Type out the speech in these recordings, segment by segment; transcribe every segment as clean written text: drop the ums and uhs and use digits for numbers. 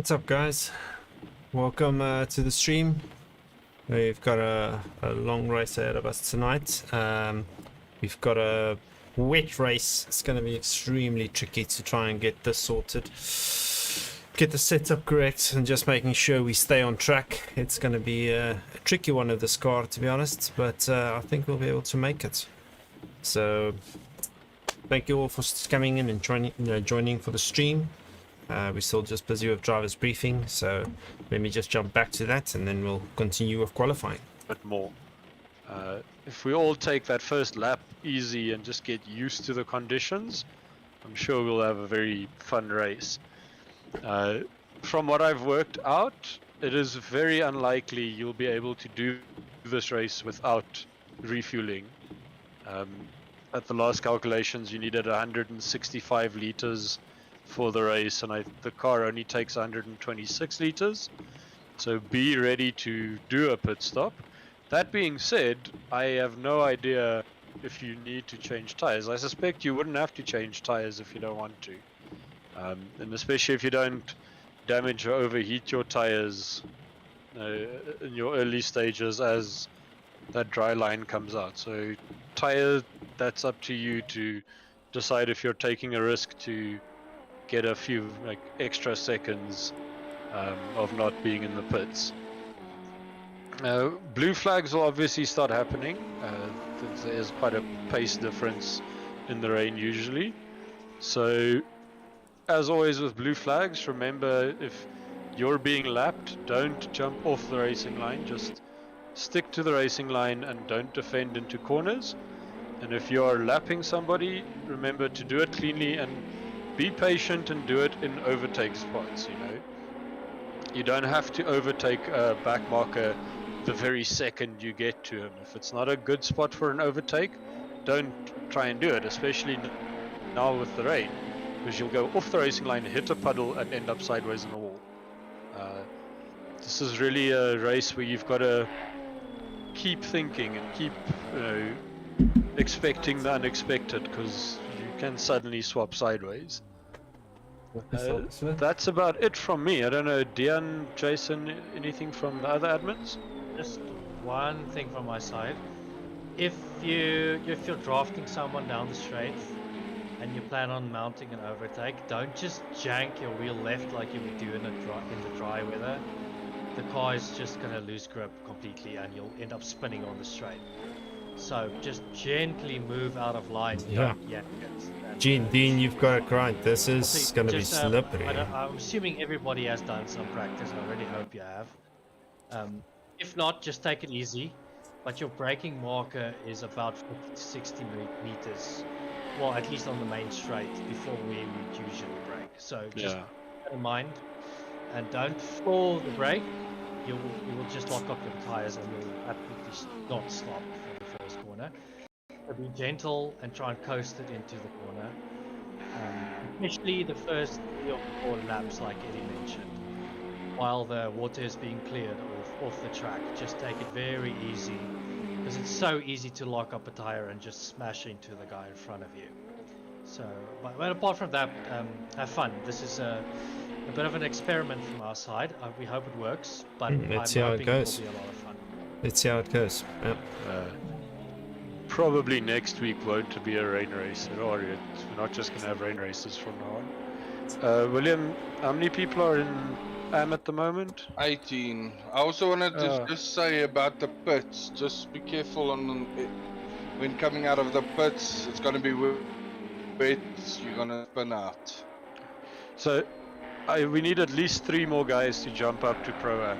What's up, guys? Welcome to the stream. We've got a long race ahead of us tonight. We've got a wet race. It's going to be extremely tricky to try and get this sorted, get the setup correct, and just making sure we stay on track. It's going to be a tricky one with this car, to be honest, but I think we'll be able to make it. So thank you all for coming in and joining for the stream. We're still just busy with driver's briefing, so let me just jump back to that and then we'll continue with qualifying. Bit more. If we all take that first lap easy and just get used to the conditions, I'm sure we'll have a very fun race. From what I've worked out, it is very unlikely you'll be able to do this race without refueling. At the last calculations, you needed 165 liters for the race, and the car only takes 126 liters, so be ready to do a pit stop. That being said, I have no idea if you need to change tires. I suspect you wouldn't have to change tires if you don't want to, and especially if you don't damage or overheat your tires in your early stages as that dry line comes out. So tire, that's up to you to decide if you're taking a risk to get a few extra seconds of not being in the pits. Blue flags will obviously start happening. There's quite a pace difference in the rain usually. So as always with blue flags, remember if you're being lapped, don't jump off the racing line. Just stick to the racing line and don't defend into corners. And if you are lapping somebody, remember to do it cleanly and be patient and do it in overtake spots. You don't have to overtake a back marker the very second you get to him. If it's not a good spot for an overtake, don't try and do it, especially now with the rain, because you'll go off the racing line, hit a puddle and end up sideways in the wall. This is really a race where you've got to keep thinking and keep expecting the unexpected, because you can suddenly swap sideways. That's about it from me. I don't know, Dian, Jason, anything from the other admins? Just one thing from my side. If you're drafting someone down the straight and you plan on mounting an overtake, don't just jank your wheel left like you would do in the dry weather. The car is just going to lose grip completely and you'll end up spinning on the straight. So just gently move out of line. Yeah. Dean, you've got it right. This is going to be slippery. I'm assuming everybody has done some practice. I really hope you have. If not, just take it easy. But your braking marker is about 50 to 60 meters. Well, at least on the main straight before we would usually brake. So just keep that in mind. And don't floor the brake. You will just lock up your tires and you'll absolutely not stop for the first corner. So be gentle and try and coast it into the corner. Especially the first 3 or 4 laps, like Eddie mentioned, while the water is being cleared off the track. Just take it very easy, because it's so easy to lock up a tire and just smash into the guy in front of you. So, but apart from that, have fun. This is a bit of an experiment from our side. We hope it works, but let's see how it goes. It will be a lot of fun. Let's see how it goes. Yep. Probably next week won't be a rain race at all. We're not just going to have rain races from now on. William, how many people are in AM at the moment? 18. I also wanted to just say about the pits, just be careful when coming out of the pits. It's going to be wet, you're going to spin out. So we need at least 3 more guys to jump up to Pro-Am.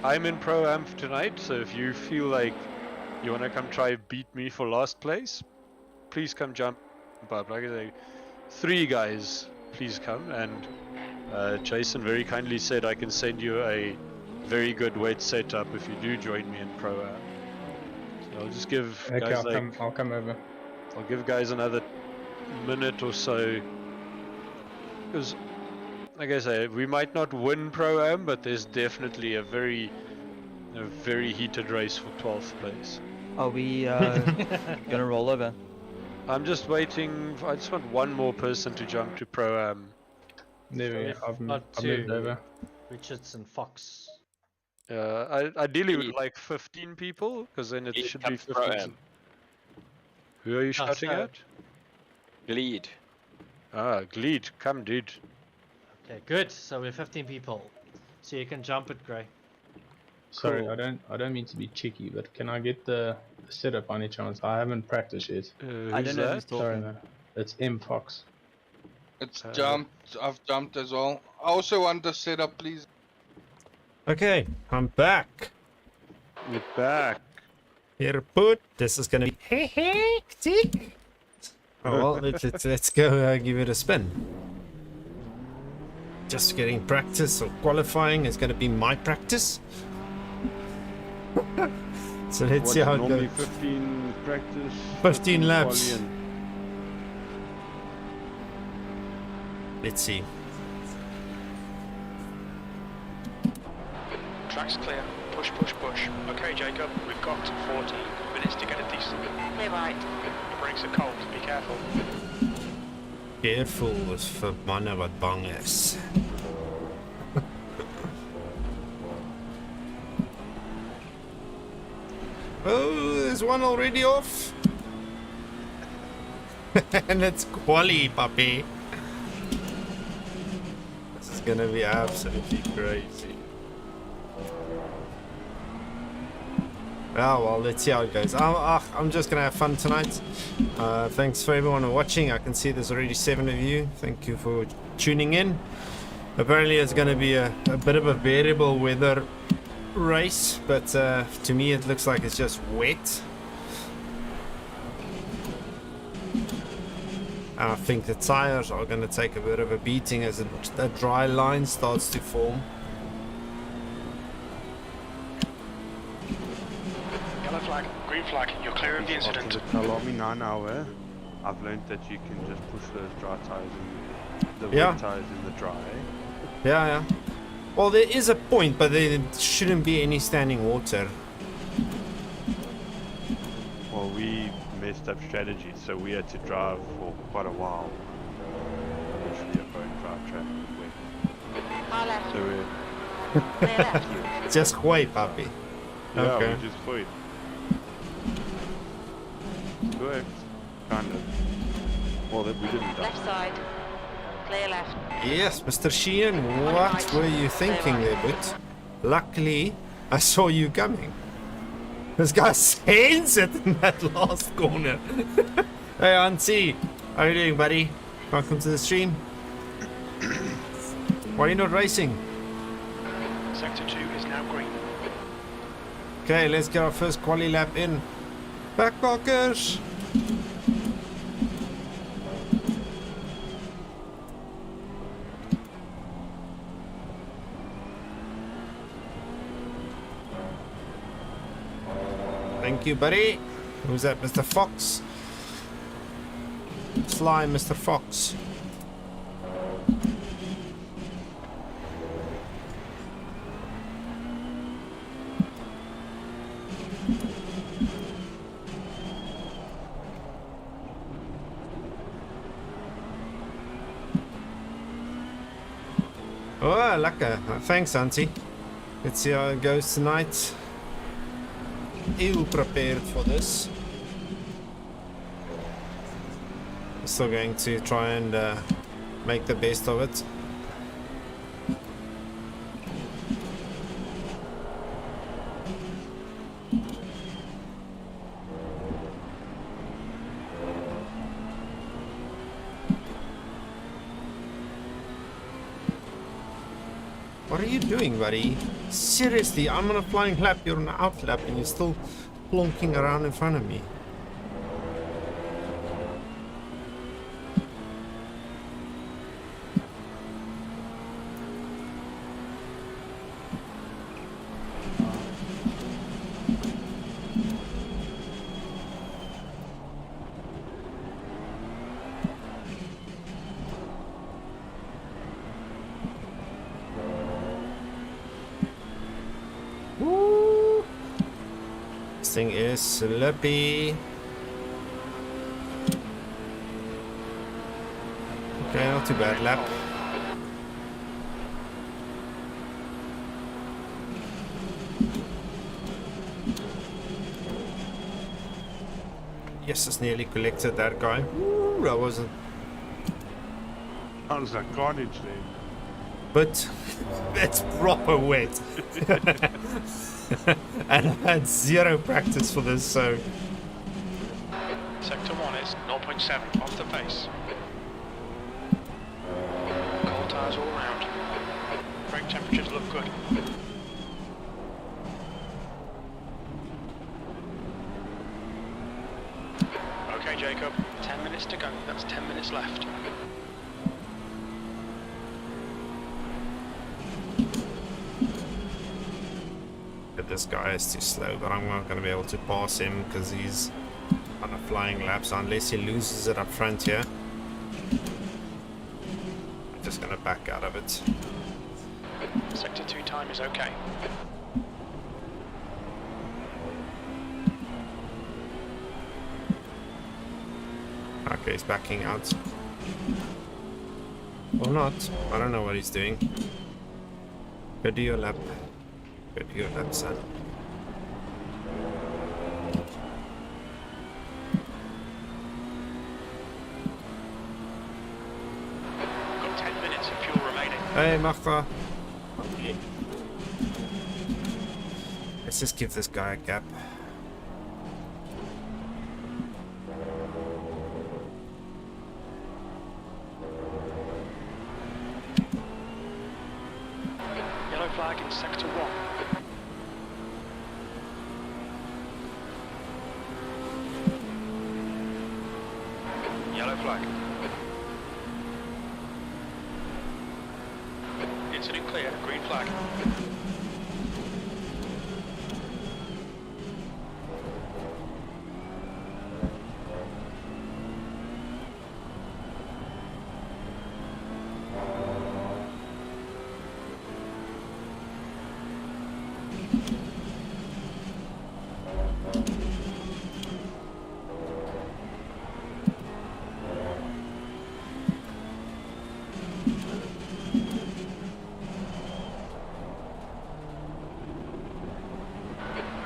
I'm in Pro-Am tonight, so if you feel like you want to come try beat me for last place, please come jump up. Like I say, 3 guys, please come. And Jason very kindly said I can send you a very good wet setup if you do join me in Pro-Am. So I'll just give guys I'll come over. I'll give guys another minute or so, because like I say, we might not win Pro-Am, but there's definitely a very heated race for 12th place. Are we gonna roll over? I'm just waiting. I just want one more person to jump to Pro-Am. There we So go. I've got moved two. over. Richards and Fox. Ideally with Lead. like 15 people, because then it Lead should be comes 15. Brighton. Who are you Oh, shouting so- at? Lead. Ah, Gleed, come dude. Okay, good. So we're 15 people. So you can jump it, Gray. Sorry, Cool. I don't mean to be cheeky, but can I get the setup on any chance? I haven't practiced yet. I Who's don't know who's that? Sorry, talking. man. It's M Fox. It's Uh, jumped. I've jumped as well. I also want the setup, please. Okay, I'm back. We're back. Here, put. This is gonna be hectic. Oh, well, let's go give it a spin. Just getting practice or qualifying is gonna be my practice. So let's see how it normally goes. 15 practice. 15 laps. quali and- Let's see. Track's clear. Push, push, push. Okay, Jacob, we've got 14 minutes to get a decent. Clear right. The brakes are cold, be careful. Careful vir manne wat bang is. Oh, there's one already off. And it's quali, puppy. This is gonna be absolutely crazy. Oh well, let's see how it goes. I'm just gonna have fun tonight. Thanks for everyone watching. I can see there's already 7 of you. Thank you for tuning in. Apparently it's gonna be a bit of a variable weather race, but to me it looks like it's just wet. I think the tires are gonna take a bit of a beating as a dry line starts to form. Yellow flag, green flag, you're clear of the incident. After the Kalami 9 hour, I've learned that you can just push those dry tires in the Yeah. wet tires in the dry. Yeah. Well, there is a point, but there shouldn't be any standing water. Well, we messed up strategy, so we had to drive for quite a while. Literally a bone dry track. Far left. So we Clear left. Just wait, puppy. yeah, Okay. we just quit. Correct. Kind of. Well, that we didn't die. Left side. Clear left. Yes, Mr. Sheehan, what were you thinking there, but luckily I saw you coming. This guy sends it in that last corner. Hey, Auntie, how are you doing, buddy? Welcome to the stream. Why are you not racing? Sector 2 is now green. Okay, let's get our first quali lap in. Backpackers! Thank you, buddy. Who's that, Mr. Fox? Sly, Mr. Fox. Oh, lekker. Thanks, Auntie. Let's see how it goes tonight. Ill prepared for this. Still going to try and make the best of it. What are you doing, buddy? Seriously, I'm on a flying lap, you're on an out lap, and you're still plonking around in front of me. Woo! This thing is slippy. Okay, not too bad lap. Yes, just nearly collected that guy. Ooh, that wasn't. Sounds like carnage then. But it's proper wet. And I had zero practice for this, so. Sector 1 is 0.7 off the pace. Cold tyres all round. Brake temperatures look good. Okay, Jacob, 10 minutes to go. That's 10 minutes left. But this guy is too slow, but I'm not going to be able to pass him because he's on a flying lap, so unless he loses it up front here, I'm just going to back out of it. Sector 2 time is okay. Okay, he's backing out. Or not. I don't know what he's doing. Go do your lap. Go do your lap, son. Got 10 minutes of fuel remaining. Hey, Magda. Let's just give this guy a gap. Yellow flag in sector 1. Yellow flag. Incident clear, green flag.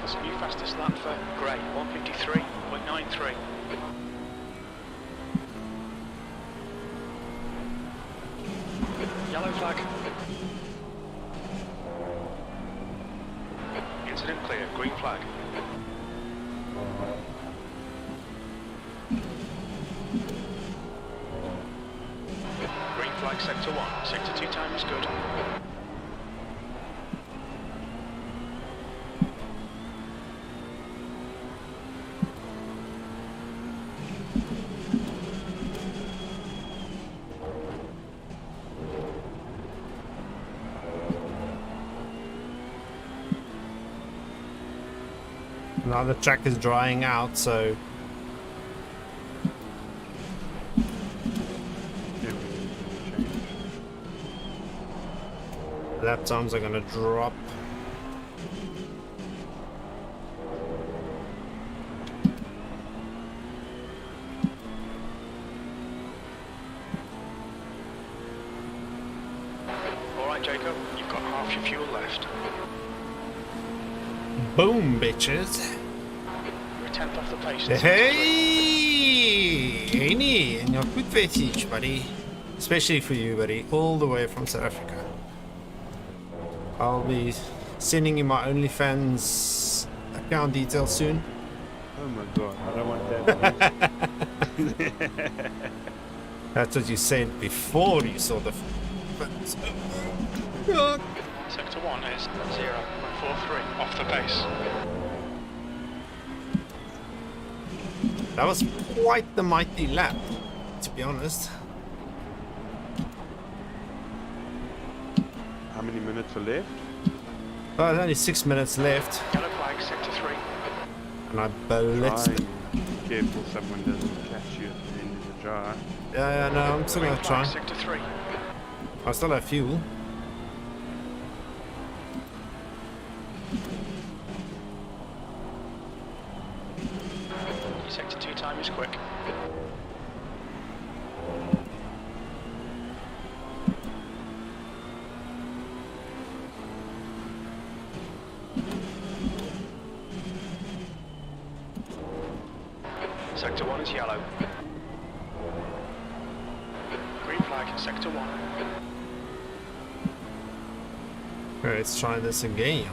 That's a new fastest lap for Gray, 153.93. Yellow flag. Incident clear, green flag. Green flag sector 1, sector 2 time is good. Now the track is drying out, so lap times are gonna drop. Alright Jacob, you've got half your fuel left. Boom, bitches. You're a tenth off the pace. in sector 3. Hey, nee, en jou goed message, buddy. Especially for you, buddy, all the way from South Africa. I'll be sending you my OnlyFans account details soon. Oh my god, I don't want that. That's what you said before you saw the. Sector 1 is 0.43 off the pace. That was quite the mighty lap, to be honest. How many minutes are left? Oh, there's only 6 minutes left, Yellow flag, sector 3. and I blitzed it. Be careful someone doesn't catch you at the end of the drive. Yeah, no, I'm still Green gonna flag, try. sector 3. I still have fuel. Sector 2 time is quick. Sector Sector 1 is yellow. Green flag in Sector 1. Okay, let's try this again.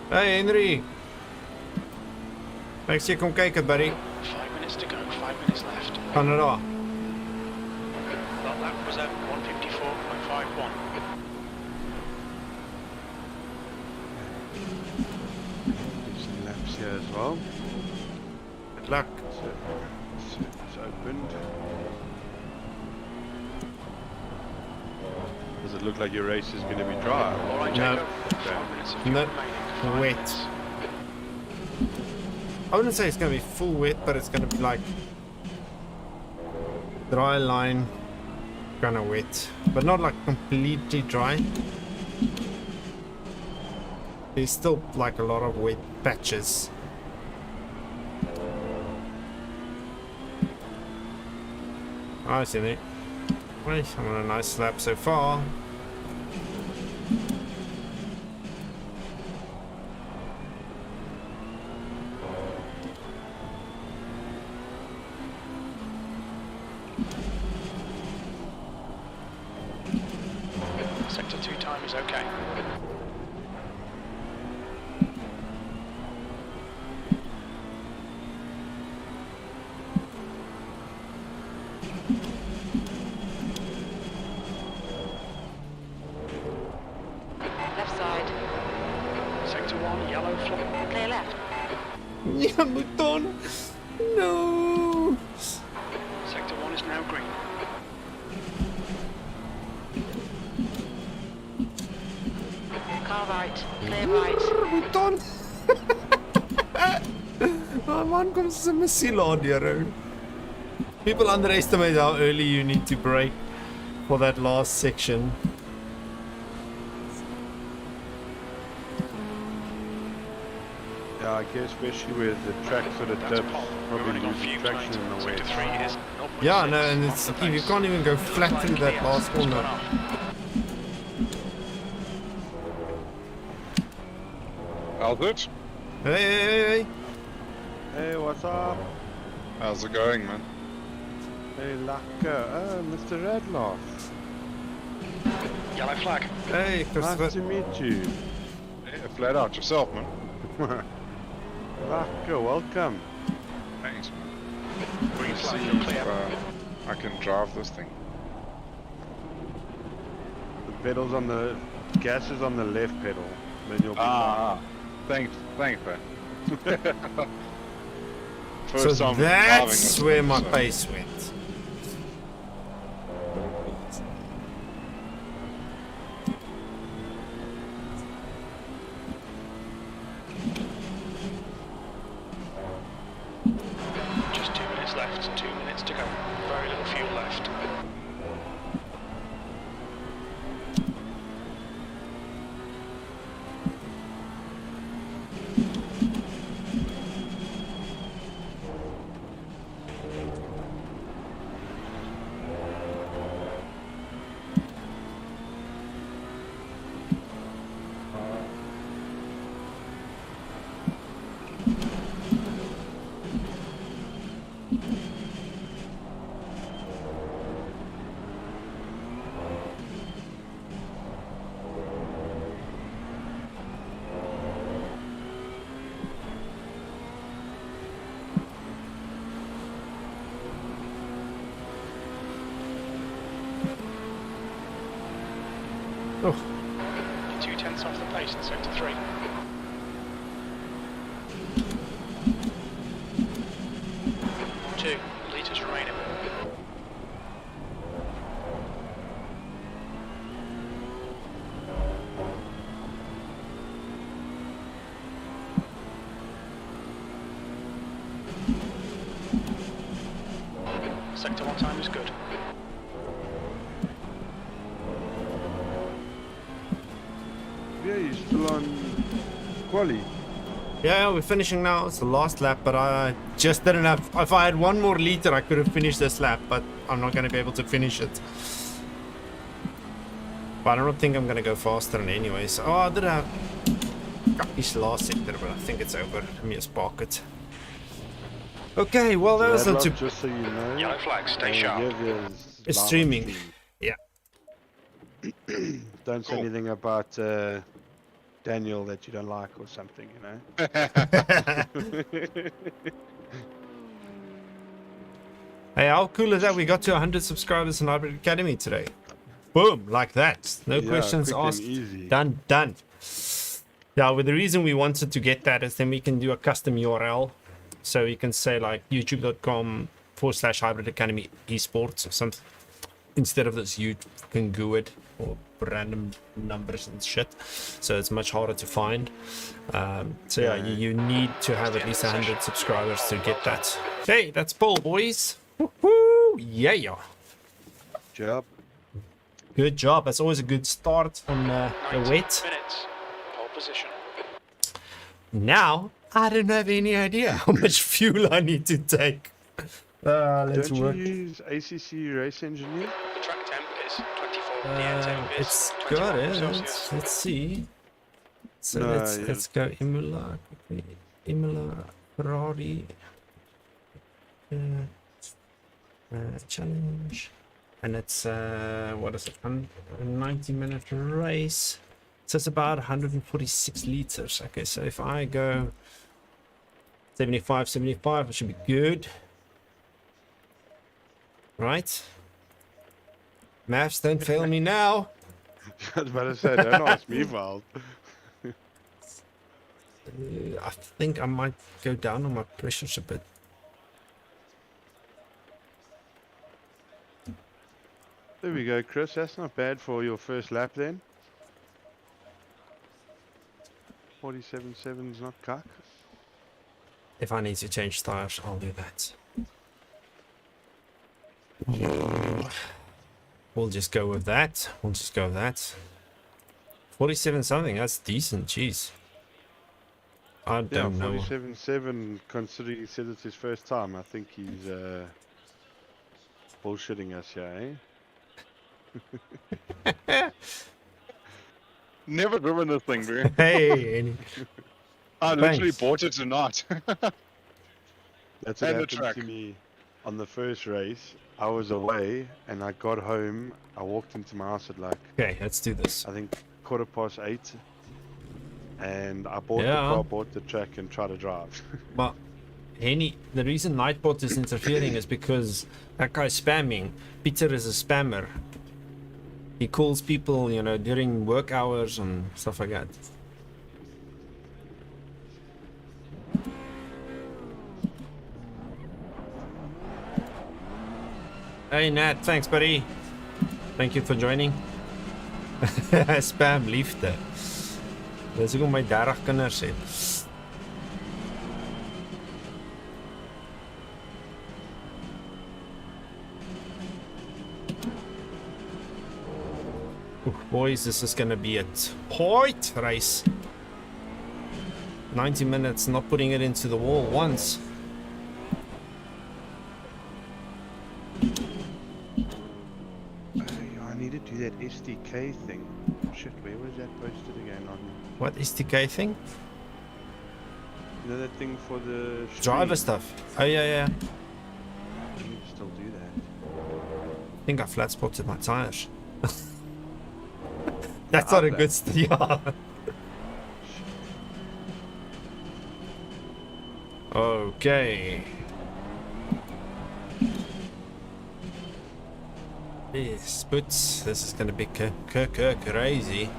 Hey Henry! Thanks jy kom kyk het buddy. 5 minutes to go, 5 minutes left. Canada. That lap was at 154.51. There's some laps here as well. Good luck. So, it's opened. Does it look like your race is going to be dry? Alright, No. Jacob. 5 minutes of fuel No. remaining. 5 Wait. minutes. I wouldn't say it's gonna be full wet, but it's gonna be like dry line, kinda wet, but not like completely dry. There's still like a lot of wet patches. I see it. Right, I'm on a nice lap so far. Sector 2 time is okay. Left side. Sector 1, yellow flag. Clear left. Yeah, Mouton! No! Sector 1 is now green. Car right. Clear right. Mouton! My man comes to missile audio. People underestimate how early you need to brake for that last section. Yeah, I guess especially where the track sort of That's dips, Paul. We're probably running on losing fumes traction in tonight. the Sector west. 3 is 0.6 Yeah, no, and off it's the you pace. can't even go flat Flag through that clear. last It's gone corner. off. Albert, Hey, hey, hey, hey! Hey, what's up? how's it going, man? Hey, Laka. Oh, Mr. Redloff. Yellow flag. Hey, Nice Christopher. to meet you. Yeah, flat out yourself, man. Laka, welcome. Thanks, man. Green Let's flag, see you're if clear. I can drive this thing. The pedal's on the... gas is on the left pedal. Then you'll be Thanks, man. So First time driving that's this where thing, my so- pace went. Just 2 minutes left. 2 minutes to go. Very little fuel left. Oh, 2/10 off the pace in sector 3. Two litres remaining. Sector 1 time is good. Yeah, you're still on quali. Yeah, we're finishing now. It's the last lap, but I just didn't have... If I had 1 more liter, I could have finished this lap, but I'm not going to be able to finish it. But I don't think I'm going to go faster than anyways. Oh, I did have... This last sector, but I think it's over. Let me just park it. Okay, well, that was not too... Just so you know, Yellow flag, stay sharp. It's streaming. Yeah. Don't say anything about Daniel that you don't like or something, you know. Hey, how cool is that? We got to 100 subscribers in Hybrid Academy today. Boom, like that. No Yeah, questions quick and asked. easy. Done, done. Yeah, well, the reason we wanted to get that is then we can do a custom URL. So you can say like youtube.com/Hybrid Academy esports or something. Instead of this you can GUID or random numbers and shit. So it's much harder to find. So yeah, you need to have at least 100 subscribers to get that. Hey, that's Paul, boys. Woo-hoo! Yeah. Job. Good job. That's always a good start on the wet. Minutes. Pole position. Now, I don't have any idea how much fuel I need to take. Let's Don't work. you use ACC Race Engineer? The track temp is 24. The air temp is It's 21 got it. Celsius. Let's see. So No, let's go Imola quickly. Imola Ferrari challenge, and it's what is it? A 90-minute race. So it's about 146 liters. Okay, so if I go 75, it should be good. Right? Maths, don't fail me now. I was about to say, don't ask me, Val. I think I might go down on my pressures a bit. There we go, Chris. That's not bad for your first lap then. 47.7 is not cock. If I need to change tires, I'll do that. We'll just go with that. 47 something, that's decent, jeez. I Yeah, don't know. 47.7, considering he said it's his first time. I think he's bullshitting us here, eh? Never driven this thing, bro. Hey, I literally Thanks. bought it tonight. That's what And the happened track. to me on the first race. I was away and I got home. I walked into my house at like, okay, let's do this. I think 8:15. And I bought the Yeah. car, bought the track and tried to drive. But Henny, the reason Nightbot is interfering is because that guy's spamming. Peter is a spammer. He calls people, you know, during work hours and stuff like that. Hey Nat, thanks buddy. Thank you for joining. Spam liefde. Dis hoekom my 30 kinders het. Boys, this is gonna be a tight race. 90 minutes, not putting it into the wall once. I need to do that SDK thing. Shit, where was that posted again on? What SDK thing? You know that thing for the Driver stream? stuff. Oh yeah. I need to still do that. I think I flat spotted my tires. That's not a good yeah. Okay. Yes, but this is gonna be crazy.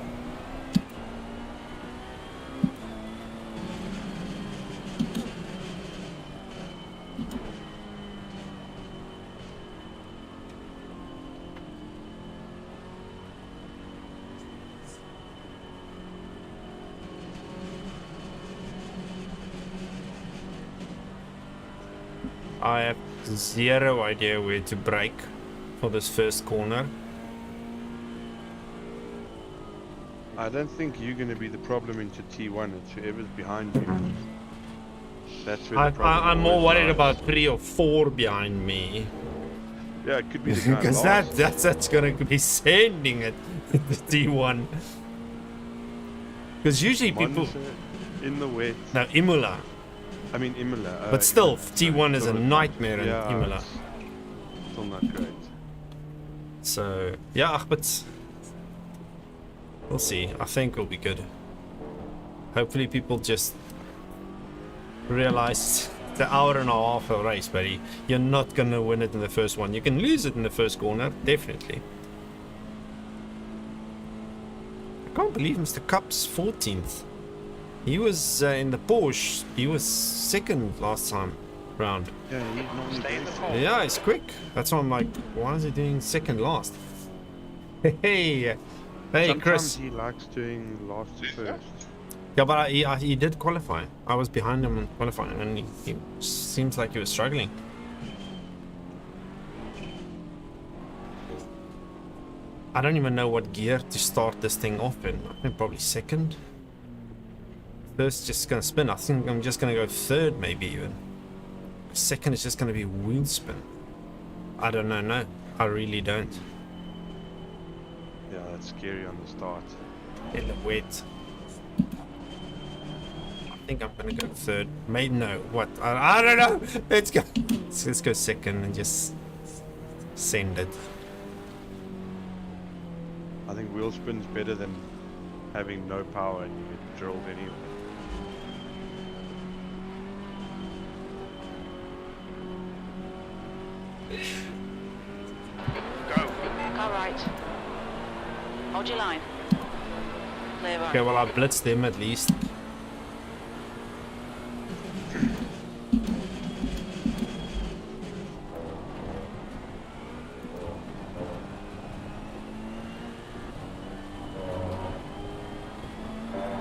I have zero idea where to brake for this first corner. I don't think you're going to be the problem into T1. It's whoever's behind you. That's where the problem I'm more always worried lies. about 3 or 4 behind me. Yeah, it could be the guy Because last. that's gonna be sending it the T1. Because usually people Monza in the wet. no Imola, I mean Imola. but still Imola. T1 is a Still nightmare in yeah, Imola. it's still not great. So yeah, but we'll see. I think it'll be good. Hopefully people just realize the hour and a half of race, buddy. You're not gonna win it in the first one. You can lose it in the first corner, definitely. I can't believe Mr. Cup's 14th. He was in the Porsche. He was second last time round. Yeah, he's not Stay in the pole. Yeah, it's quick. That's why I'm like, why is he doing second last? Hey, Sometimes Chris. he likes doing last to first. Yeah, but he did qualify. I was behind him in qualifying, and he seems like he was struggling. I don't even know what gear to start this thing off in. I think probably second. First, just gonna spin. I think I'm just gonna go third, maybe even. Second is just gonna be wheel spin. I don't know. No, I really don't. Yeah, that's scary on the start. In the wet. I think I'm gonna go third. Maybe no. What? I don't know. Let's go. Let's go second and just send it. I think wheel spin's better than having no power and you get drilled anyway. Go. Car right. Hold your line. Clear right. Okay, well I blitzed them at least.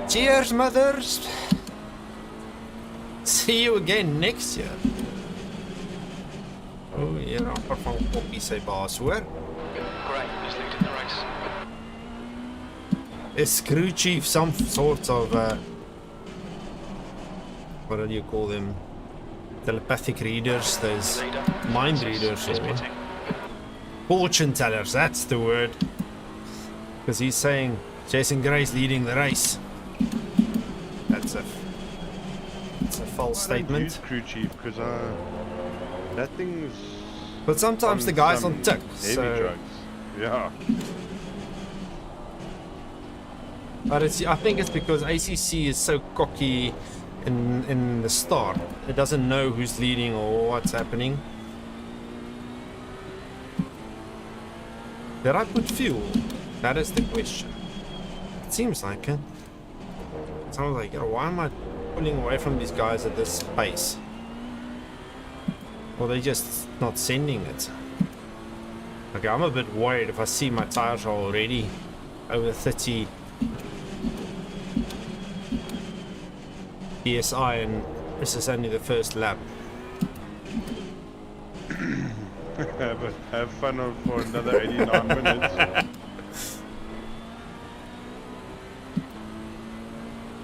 Cheers, mothers! See you again next year. Oh, hier amper van Poppy sy baas, hoor. Great, he's leading the race. Is crew chief some sort of what do you call them? Telepathic readers, those Leader. mind readers Is or what? pitting. Fortune tellers, that's the word. Because he's saying Jason Gray's leading the race. That's a false I don't statement. use crew chief because that thing's But sometimes the guy's on tick, heavy so drugs. Yeah. but it's, I think it's because ACC is so cocky in the start. It doesn't know who's leading or what's happening. Did I put fuel? That is the question. It seems like it. So I was like, why am I pulling away from these guys at this pace? Or they just not sending it. Okay, I'm a bit worried if I see my tires are already over 30 PSI and this is only the first lap. But have fun for another 89 minutes.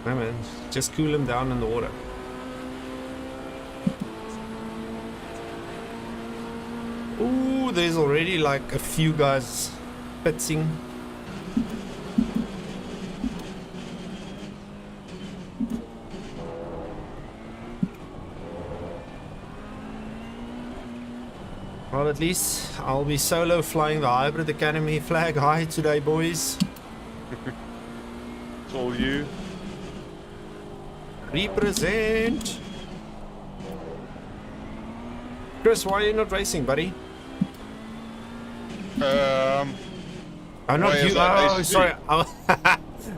No man, just cool them down in the water. Ooh, there's already like a few guys pitting. Well, at least I'll be solo flying the Hybrid Academy flag high today, boys. It's all you. Represent! Chris, why are you not racing, buddy? Um, I'm not Why you. is that Oh, ACC? sorry.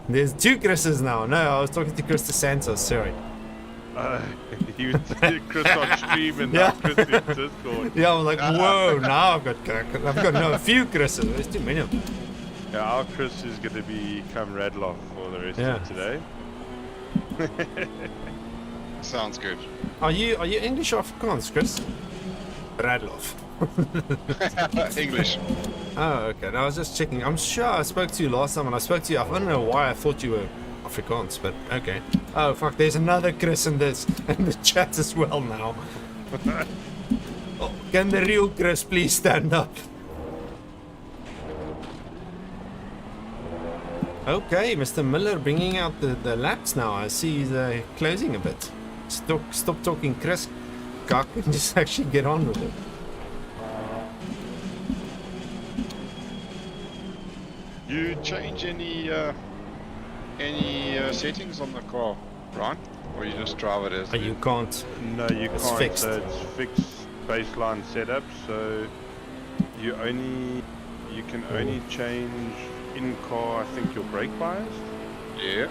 There's two Chris's now. No, I was talking to Chris DeSantos. Sorry. You Chris on stream and Yeah. now Chris in Discord. Yeah, I was like, whoa. Now I've got no, a few Chris's. There's too many of them. Yeah, our Chris is going to become Radloff for the rest Yeah. of today. sounds good. Are you English or Afrikaans, Chris? Radloff. English. Oh, okay. No, I was just checking. I'm sure I spoke to you last time, and I spoke to you. I don't know why I thought you were Afrikaans, but okay. Oh, fuck. There's another Chris in this in the chat as well now. Oh, can the real Chris please stand up? Okay, Mr. Miller bringing out the laps now. I see he's closing a bit. Stop talking Chris cock and just actually get on with it. You change any settings on the car, Ryan? Or you just drive it as You can't. No, you It's can't. fixed. So it's fixed baseline setup. So you can only change in car. I think your brake bias. Yeah.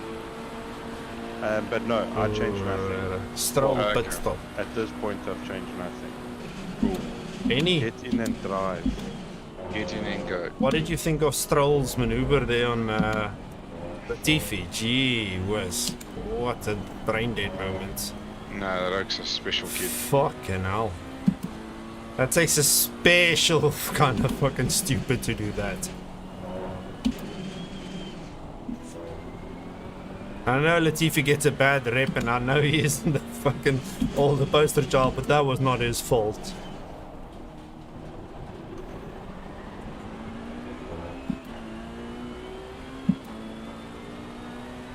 But no, I changed nothing. Stroll Okay. pit stop. At this point, I've changed nothing. Any? Get in and drive. Get in and go. What did you think of Stroll's maneuver there on Latifi? Gee whiz. What a brain dead moment. No, that looks a special kid. Fucking hell. That takes a special kind of fucking stupid to do that. I know Latifi gets a bad rep, and I know he isn't the fucking all the poster child, but that was not his fault.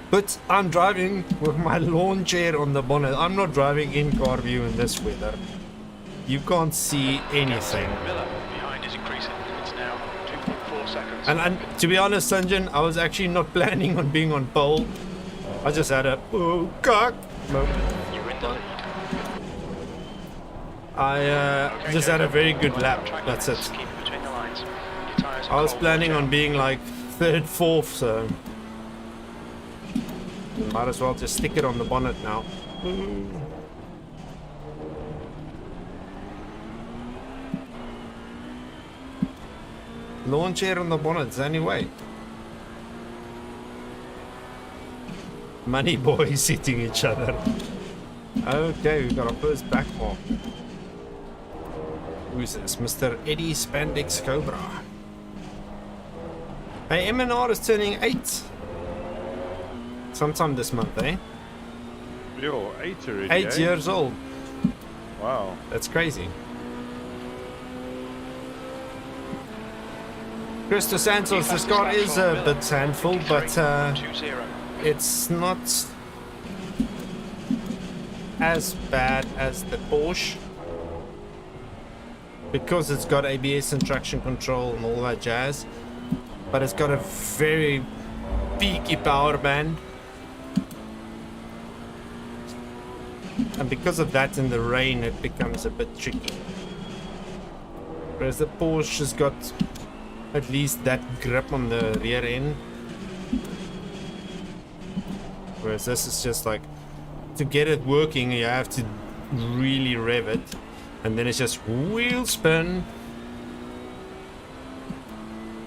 But I'm driving with my lawn chair on the bonnet. I'm not driving in car view in this weather. You can't see anything. Miller behind is increasing. It's now 2.4 seconds. And to be honest, Sanjan, I was actually not planning on being on pole. I just had a oh cock moment. You're in the lead. I just had a very good lap. That's it. Keep it between the lines. Your tyres are I was cold. planning on being like third, fourth, so might as well just stick it on the bonnet now. Lawn chair on the bonnet, anyway. Money boys hitting each other. Okay, we got our first back mark. Who's this? Mr. Eddie Spandex Cobra. Hey, MNR is turning 8. Sometime this month, eh? Yo, 8 already. 8 years old. Wow. That's crazy. Chris Dos Santos, this car is a bit handful, but 2-0. it's not as bad as the Porsche because it's got ABS and traction control and all that jazz, but it's got a very peaky power band, and because of that in the rain it becomes a bit tricky, whereas the Porsche has got at least that grip on the rear end, whereas this is just like, to get it working you have to really rev it, and then it's just wheel spin.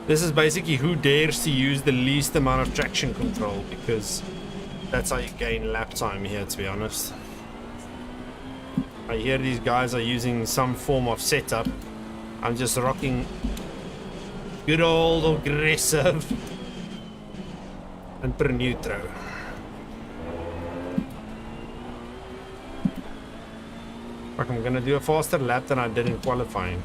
This is basically who dares to use the least amount of traction control, because that's how you gain lap time here, to be honest. I hear these guys are using some form of setup. I'm just rocking good old aggressive and per neutro. Fuck, I'm gonna do a faster lap than I did in qualifying.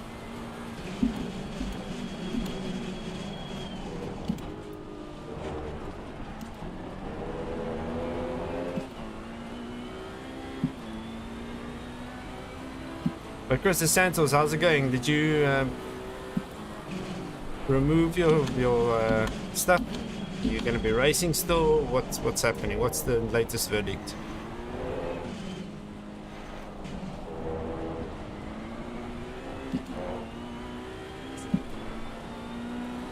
But Chris Dos Santos, how's it going? Did you remove your stuff? Are you gonna be racing still? What's happening? What's the latest verdict?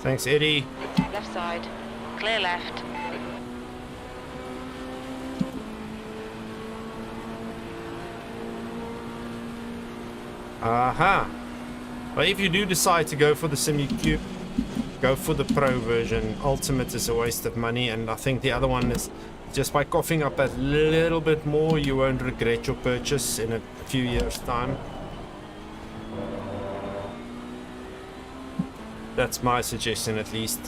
Thanks, Eddie. Left side. Clear left. Aha! Well, if you do decide to go for the Simu-Cube, go for the Pro version. Ultimate is a waste of money, and I think the other one is just by coughing up a little bit more, you won't regret your purchase in a few years' time. That's my suggestion, at least.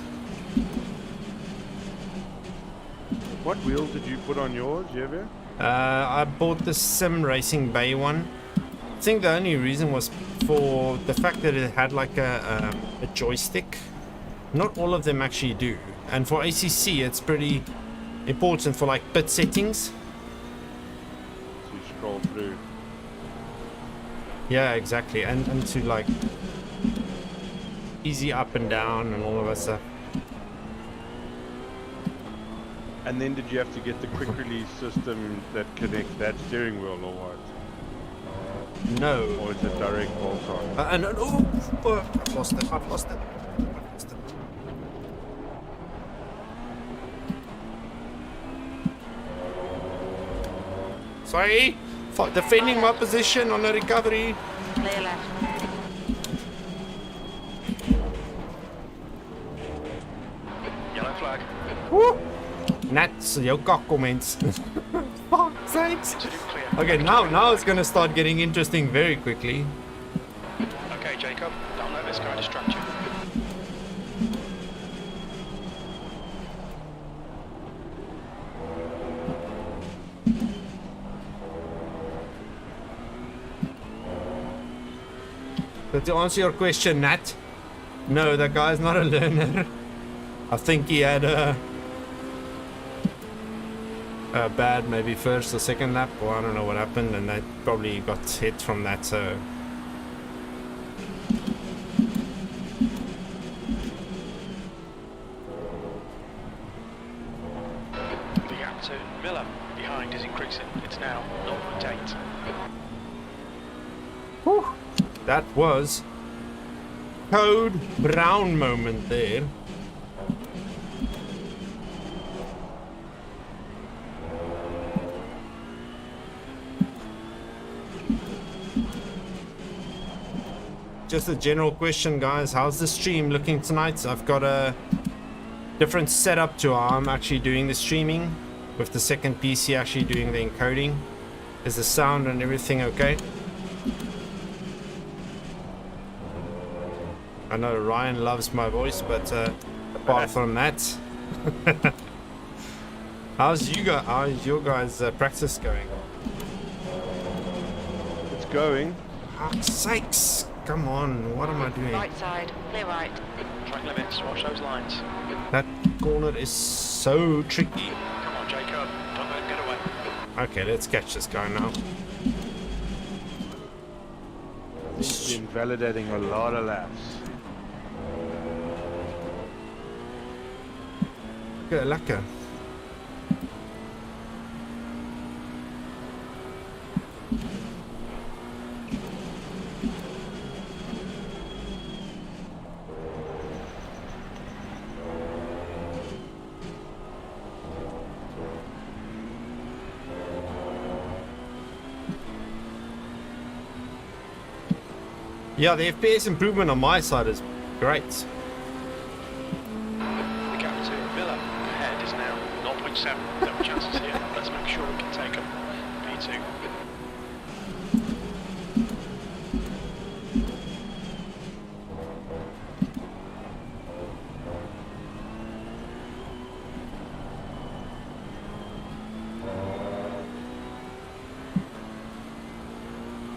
What wheels did you put on yours, Javier? I bought the Sim Racing Bay one. I think the only reason was for the fact that it had like a joystick. Not all of them actually do. And for ACC, it's pretty important for like pit settings. So you scroll through. Yeah, exactly. And to like easy up and down and all of that stuff. And then did you have to get the quick release system that connects that steering wheel or what? No. Or is it direct bolt on? And I've lost it. I've lost it. Sorry, for defending my position on the recovery. Clear left. Yellow flag. Woo! Nats, jou kakkomments. Fuck's sakes. Absolute clear. Okay, now it's gonna start getting interesting very quickly. Okay, Jacob, don't let this guy distract you. But to answer your question, Nat, no, that guy's not a learner. I think he had a bad maybe first or second lap, or I don't know what happened, and they probably got hit from that, so... The gap to Miller behind is increasing. It's now 0.8. Whew. That was Code Brown moment there. Just a general question, guys. How's the stream looking tonight? I've got a different setup to how I'm actually doing the streaming, with the second PC actually doing the encoding. Is the sound and everything okay? I know Ryan loves my voice, but apart from that, how's your guys' practice going? It's going. Fuck's sakes! Come on, what am I doing? Right side, clear right. Track limits, watch those lines. That corner is so tricky. Come on, Jacob, don't let him get away. Okay, let's catch this guy now. He's been validating a lot of laps. Okay, lekker. Yeah, the FPS improvement on my side is great. The gap to Miller ahead is now 0.7. There are chances here. Let's make sure we can take him. P2.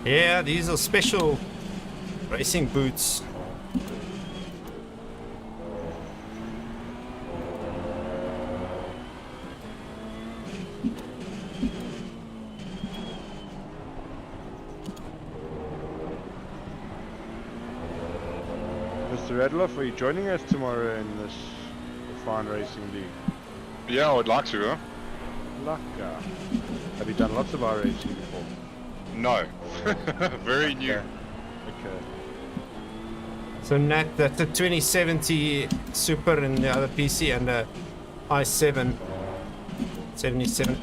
Yeah, these are special racing boots. Mr. Radloff, are you joining us tomorrow in this fine racing league? Yeah, I would like to, huh? Laka. Have you done lots of iRacing before? No. Very new. Okay. So Nat, that's a 2070 Super in the other PC and a i7 77.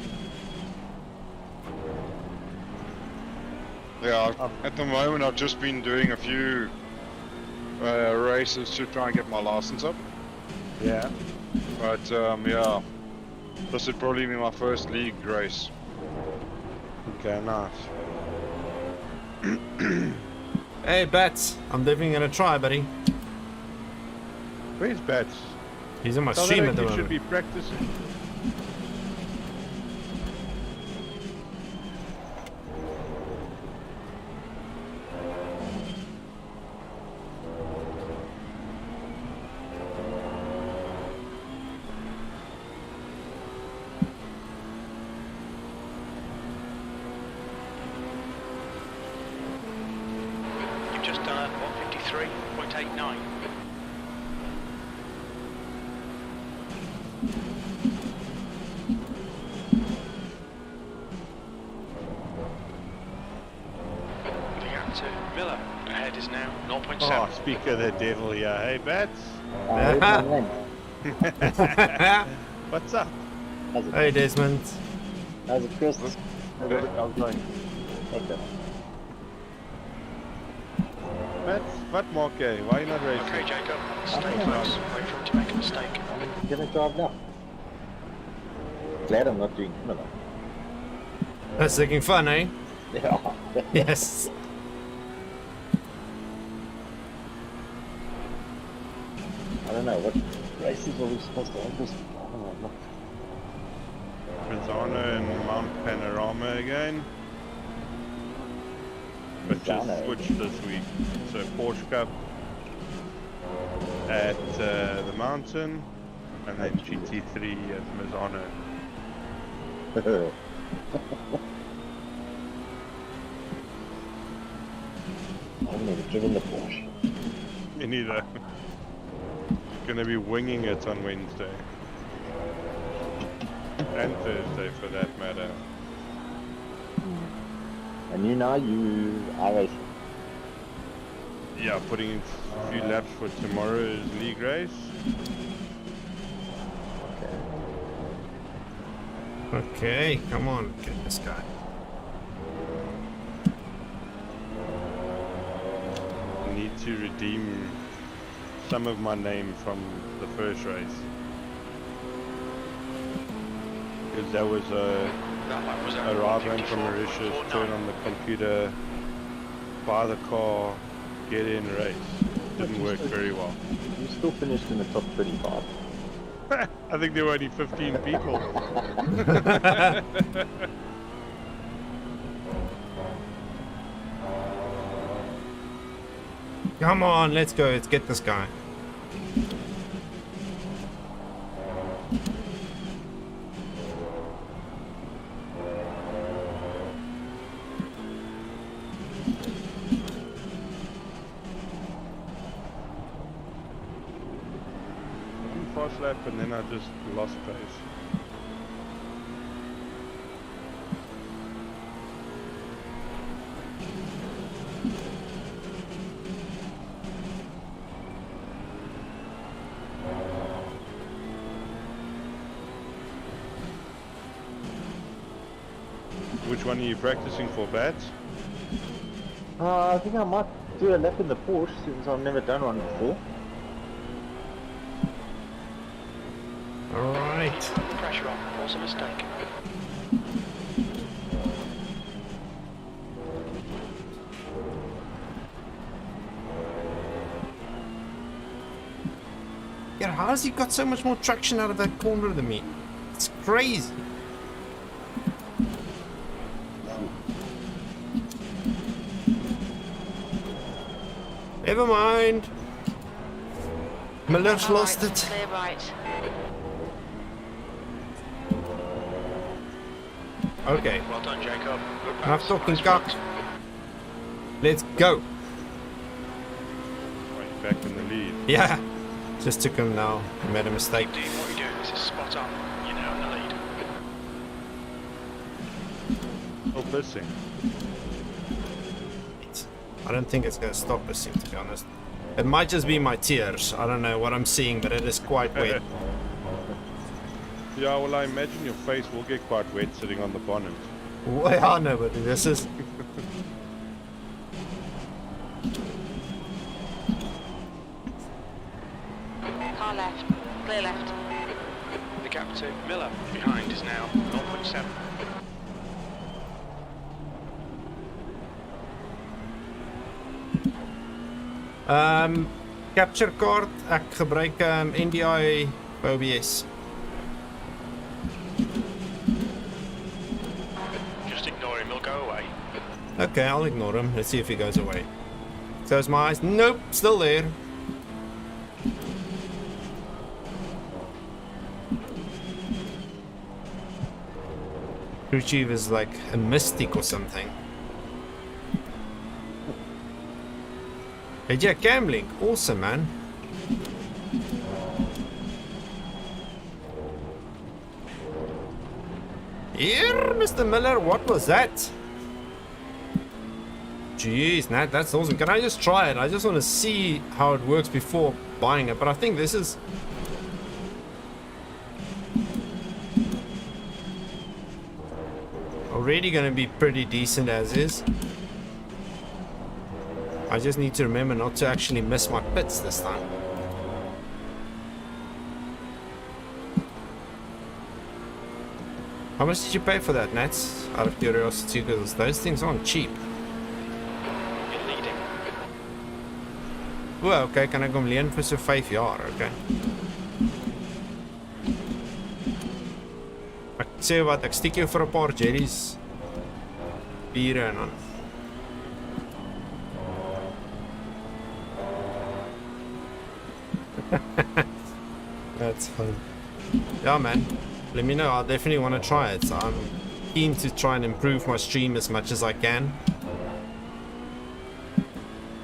Yeah, at the moment I've just been doing a few races to try and get my license up. Yeah. But yeah, this would probably be my first league race. Okay, nice. Hey Bats, I'm definitely gonna try, buddy. Where's Bats? He's on my Tell stream that at the he should moment. be practicing. You've just done 153.89. The gap to Miller ahead is now 0.7. Oh, speak of the devil here. Hey, Bats. What's up? Hey, Desmond. How's it, Chris? How's it going? Okay. Bats, what more? Okay, why not racing? Okay, Jacob, stay close. Wait for him to make a mistake. I'm gonna drive now. Glad I'm not doing Imola. That's looking fun, eh? Yeah. Yes. I don't know, what races are we supposed to have this? I don't know. Mazzano and Mount Panorama again. But just Mazzano. switched this week. So Porsche Cup at the mountain, and then GT3 at Mazzano. I've never driven the Porsche. Me neither. Gonna be winging it on Wednesday. And Thursday for that matter. And you know, you are racing. Yeah, putting in a few laps for tomorrow's league race. Okay, come on, get this guy. I need to redeem some of my name from the first race. Because that was a rider in from Mauritius, turn on the computer, buy the car, get in race. Didn't work very well. You still finished in the top 35. I think there were only 15 people. Come on, let's go. Let's get this guy. One fast lap and then I just lost pace. Which one are you practicing for, Bats? I think I might do a lap in the Porsche since I've never done one before. Alright. Pressure on, cause a mistake. Yeah, how has he got so much more traction out of that corner than me? It's crazy. Never mind. Miller's All lost right, it. clear right. Okay. Well done, Jacob. Good Enough pass. talking Nice cock. work. Let's go. Are you back in the lead? Yeah. Just took him now. He made a mistake. Indeed, what you're doing is spot on. You're now in the lead. Oh, pissing. I don't think it's going to stop us, to be honest. It might just be my tears. I don't know what I'm seeing, but it is quite wet. Yeah, well, I imagine your face will get quite wet sitting on the bonnet. Well, I know, but this is... Car left. Clear left. The gap to Miller behind is now 0.7. Capture card, ek gebruik NDI OBS. Just ignore him, he'll go away. Okay, I'll ignore him. Let's see if he goes away. Close my eyes. Nope, still there. Crew chief is like a mystic or something. Hey, yeah, gambling. Awesome, man. Here, Mr. Miller, what was that? Jeez, Nat, that's awesome. Can I just try it? I just want to see how it works before buying it. But I think this is... already going to be pretty decent as is. I just need to remember not to actually miss my pits this time. How much did you pay for that, Nats? Out of curiosity, because those things aren't cheap. You're leading. Well, okay, kan ek hom leen vir so 5 jaar, okay. Ek sê wat, ek stiek jou vir 'n paar jerry's biere en dan. That's fun. Yeah, man. Let me know. I definitely want to try it. I'm keen to try and improve my stream as much as I can.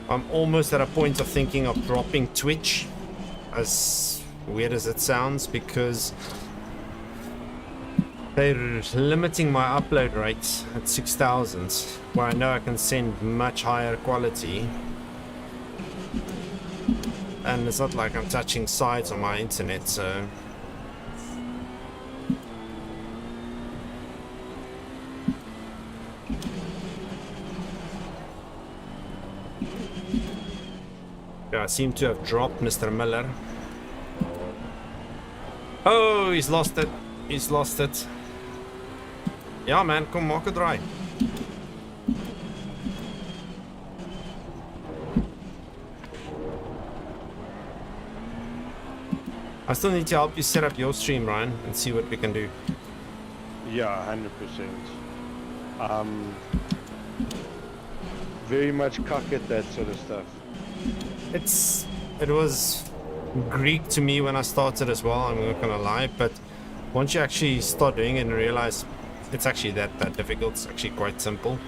I'm almost at a point of thinking of dropping Twitch, as weird as it sounds, because they're limiting my upload rate at 6,000, where I know I can send much higher quality. And it's not like I'm touching sites on my internet, so... Yeah, I seem to have dropped Mr. Miller. Oh, he's lost it. He's lost it. Yeah, man, kom maak 'n draai. I still need to help you set up your stream, Ryan, and see what we can do. Yeah, 100%. Very much cock at that sort of stuff. It was Greek to me when I started as well, I'm not gonna lie, but once you actually start doing it and realize it's actually that difficult, it's actually quite simple.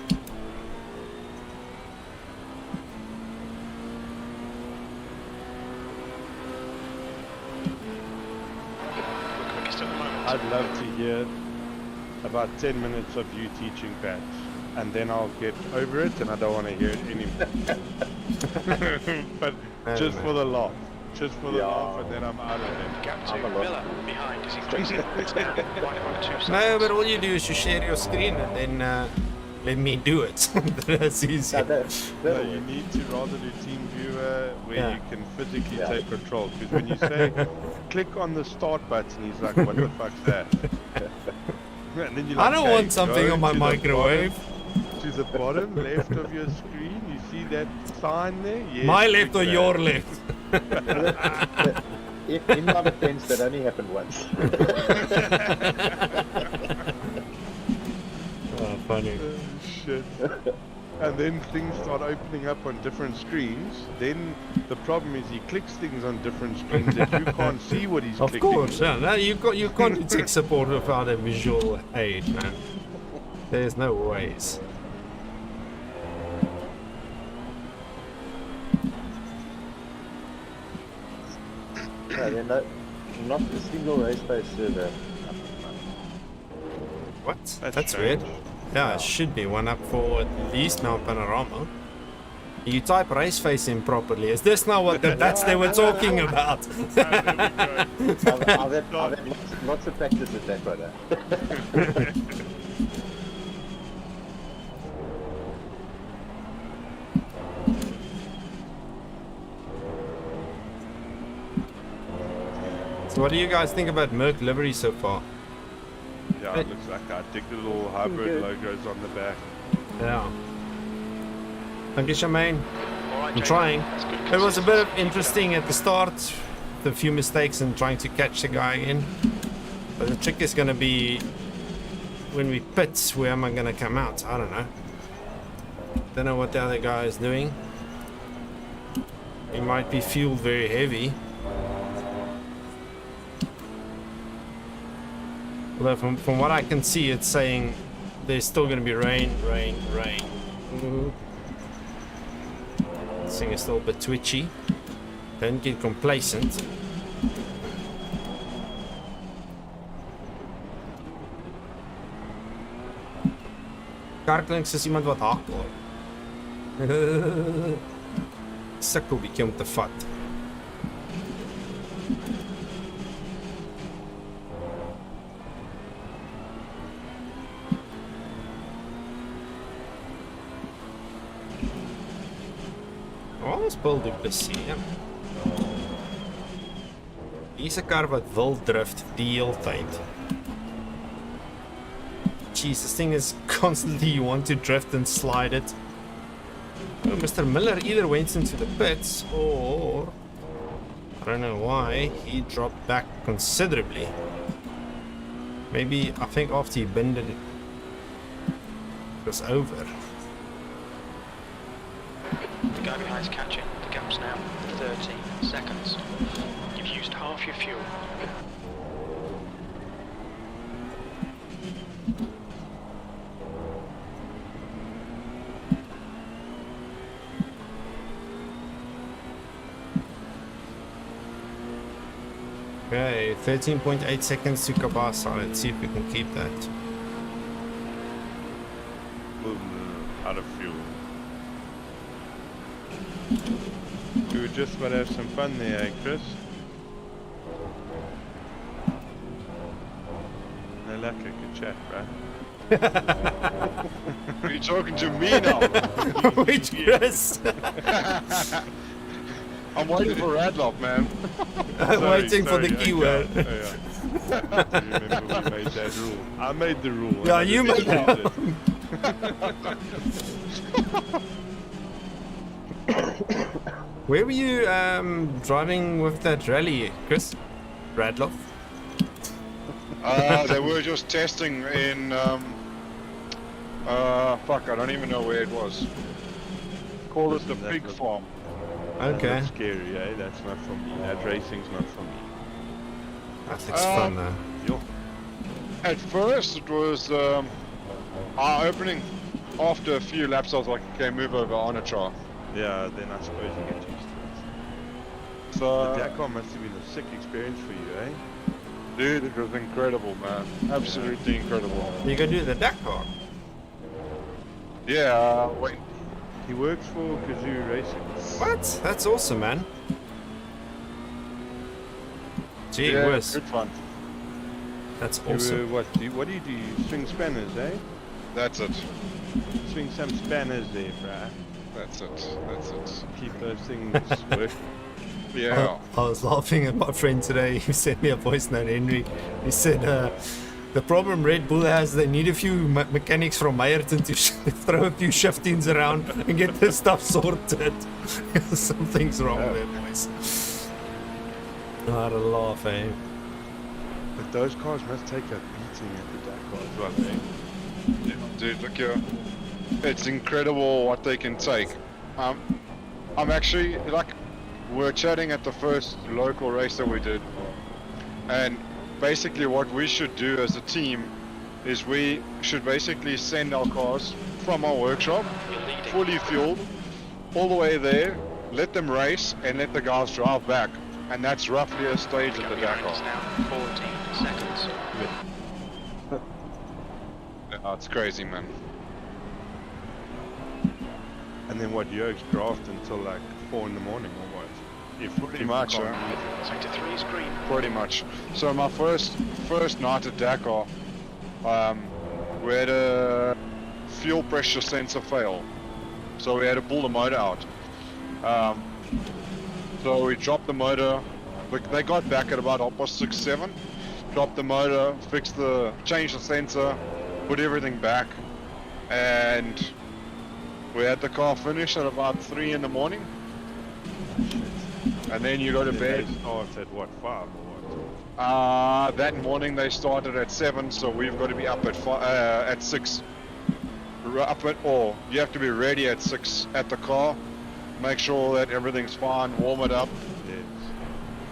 I'd love to hear about 10 minutes of you teaching Pat, and then I'll get over it and I don't want to hear it anymore. But just for the laugh. Just for the laugh, and then I'm out of it. Gap to Miller behind is increasing. It's now 1.2 seconds. No, but all you do is you share your screen and then let me do it. That's easy. No, you need to rather do team viewer where you can physically take control. Because when you say click on the start button, he's like, what the fuck's that? And then you're like, I don't want something on my microwave. To the bottom left of your screen, you see that sign there? Yes, my left or your left? In my defense, that only happened once. Oh, funny. Shit. And then things start opening up on different screens. Then the problem is he clicks things on different screens that you can't see what he's clicking. Of course, yeah. No, you can't do tech support without a visual aid, man. There's no ways. Yeah, they're not a single race-based server. What? That's weird. Yeah, it should be one up for at least Mount Panorama. You type race face in properly. Is this now what that's they were talking about? I've had lots of practice with that, brother. So what do you guys think about Merc livery so far? Yeah, it looks like I dig the little hybrid logos on the back. Yeah. Thank you, Charmaine. Alright, I'm Jacob, trying. that's good It was a bit of consistency. Keep it up. interesting at the start, with a few mistakes and trying to catch the guy in. But the trick is going to be when we pit, where am I going to come out? I don't know. Don't know what the other guy is doing. He might be fueled very heavy. Although from what I can see, it's saying there's still going to be rain. This thing is still a bit twitchy. Don't get complacent. Kar klink soos iemand wat hakkel. Sukkel bietjie om te vat. Ons wil die besie. Hier's 'n kar wat wil drift die hele tyd. Jeez, this thing is constantly you want to drift and slide it. Oh, Mr. Miller either went into the pits or I don't know why he dropped back considerably. Maybe I think after he bended it was over. The guy behind's catching. The gap's now 13 seconds. You've used half your fuel. Okay, 13.8 seconds to Kabasa. Let's see if we can keep that. Out of fuel. We were just about to have some fun there, eh, Chris? No luck, I could chat, right? Are you talking to me now? Which Chris? I'm waiting for Radloff, man. I'm waiting for the okay. keyword. Oh, yeah. Remember we made that rule. I made the rule. Yeah, you made it. Where were you driving with that rally, Chris? Radloff? They were just testing in, fuck, I don't even know where it was. Call it the pig farm. Okay. That's scary, eh? That's not for me. That racing's not for me. That looks fun though. Yo. At first it was eye-opening. After a few laps I was like, okay, move over on a trial. Yeah, then I suppose you get used to it. So, The Dakar must have been a sick experience for you, eh? dude, it was incredible, man. Absolutely incredible. You go do the Dakar? Yeah, wait. He works for Kazoo Racing. What? That's awesome, man. Gee Yeah, whiz. good fun. That's You awesome. what do you do? You swing spanners, eh? That's it. Swing some spanners there, bruh. That's it. Keep those things working. Yeah. I was laughing at my friend today. He sent me a voice note, Henry. He said, the problem Red Bull has, they need a few mechanics from Meyerton to throw a few shiftings around and get this stuff sorted. Something's wrong there, boys. I had a laugh, eh? But those cars must take a beating at the Dakar as well, eh? Yeah, dude, look here. It's incredible what they can take. I'm actually, like, we're chatting at the first local race that we did. And basically what we should do as a team is we should basically send our cars from our workshop, fully fueled, all the way there, let them race, and let the guys drive back. And that's roughly a stage at the Dakar. Now 14 seconds. Oh, it's crazy, man. And then what, Jurg's draft until like 4 in the morning or what? Pretty much, Sector 3 is green. Pretty much. So my first night at Dakar, we had a fuel pressure sensor fail. So we had to pull the motor out. So we dropped the motor. They got back at about 6, 7. Dropped the motor, changed the sensor, put everything back, and We had the car finished at about 3 in the morning. And then you go to bed. They start at what, 5 or what? That morning they started at 7, so we've got to be up at 6. Or you have to be ready at 6 at the car. Make sure that everything's fine, warm it up,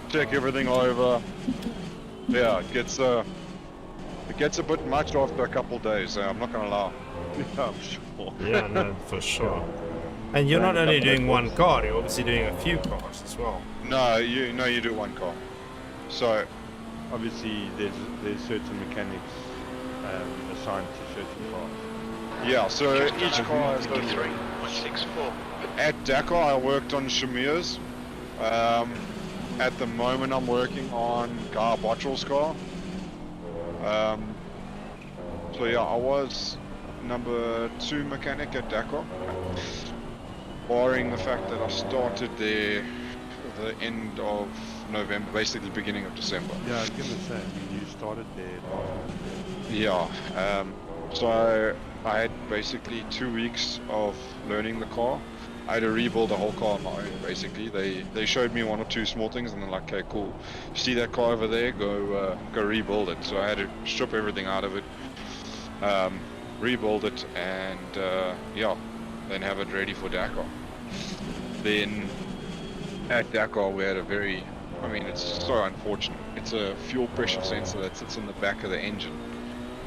check everything over. Yeah, it gets a bit much after a couple days, I'm not gonna lie. Yeah, I'm sure. Yeah, no, for sure. And you're not only doing one car, you're obviously doing a few cars as well. No, you do one car. So obviously there's certain mechanics assigned to certain cars. Yeah, so each car has 53.64. At Dakar I worked on Shamir's. At the moment I'm working on Gar Bottrell's car. So yeah, I was number 2 mechanic at Dakar. Barring the fact that I started there the end of November, basically beginning of December. Yeah, I was gonna say, you started there last year. Yeah, so I had basically 2 weeks of learning the car. I had to rebuild the whole car on my own, basically. They showed me 1 or 2 small things and they're like, okay, cool. See that car over there? Go rebuild it. So I had to strip everything out of it, rebuild it, and yeah, then have it ready for Dakar. Then at Dakar we had a very, it's so unfortunate. It's a fuel pressure sensor that sits in the back of the engine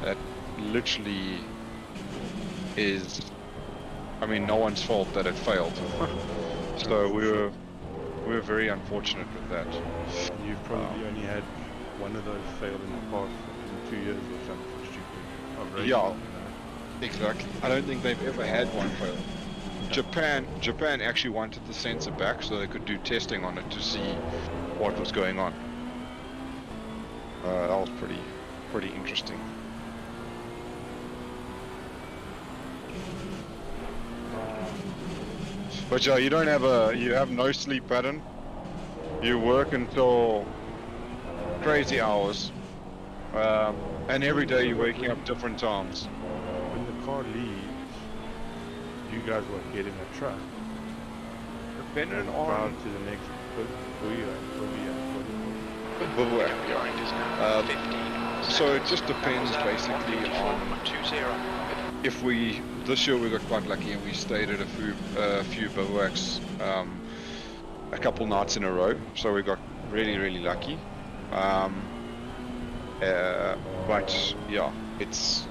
that literally is, no one's fault that it failed. So we were very unfortunate with that. You've probably only had one of those fail in the past 2 years or something stupid. Yeah, exactly. I don't think they've ever had one fail. Japan actually wanted the sensor back so they could do testing on it to see what was going on. That was pretty interesting. But yeah, you have no sleep pattern. You work until crazy hours, and every day you're waking up different times. When the car leaves, you guys will get in a truck. Depending and on drive to the next bivouac. Behind is now 15. So it just depends basically on if this year we got quite lucky and we stayed at a few bivouacs a couple nights in a row, so we got really lucky. But yeah, it's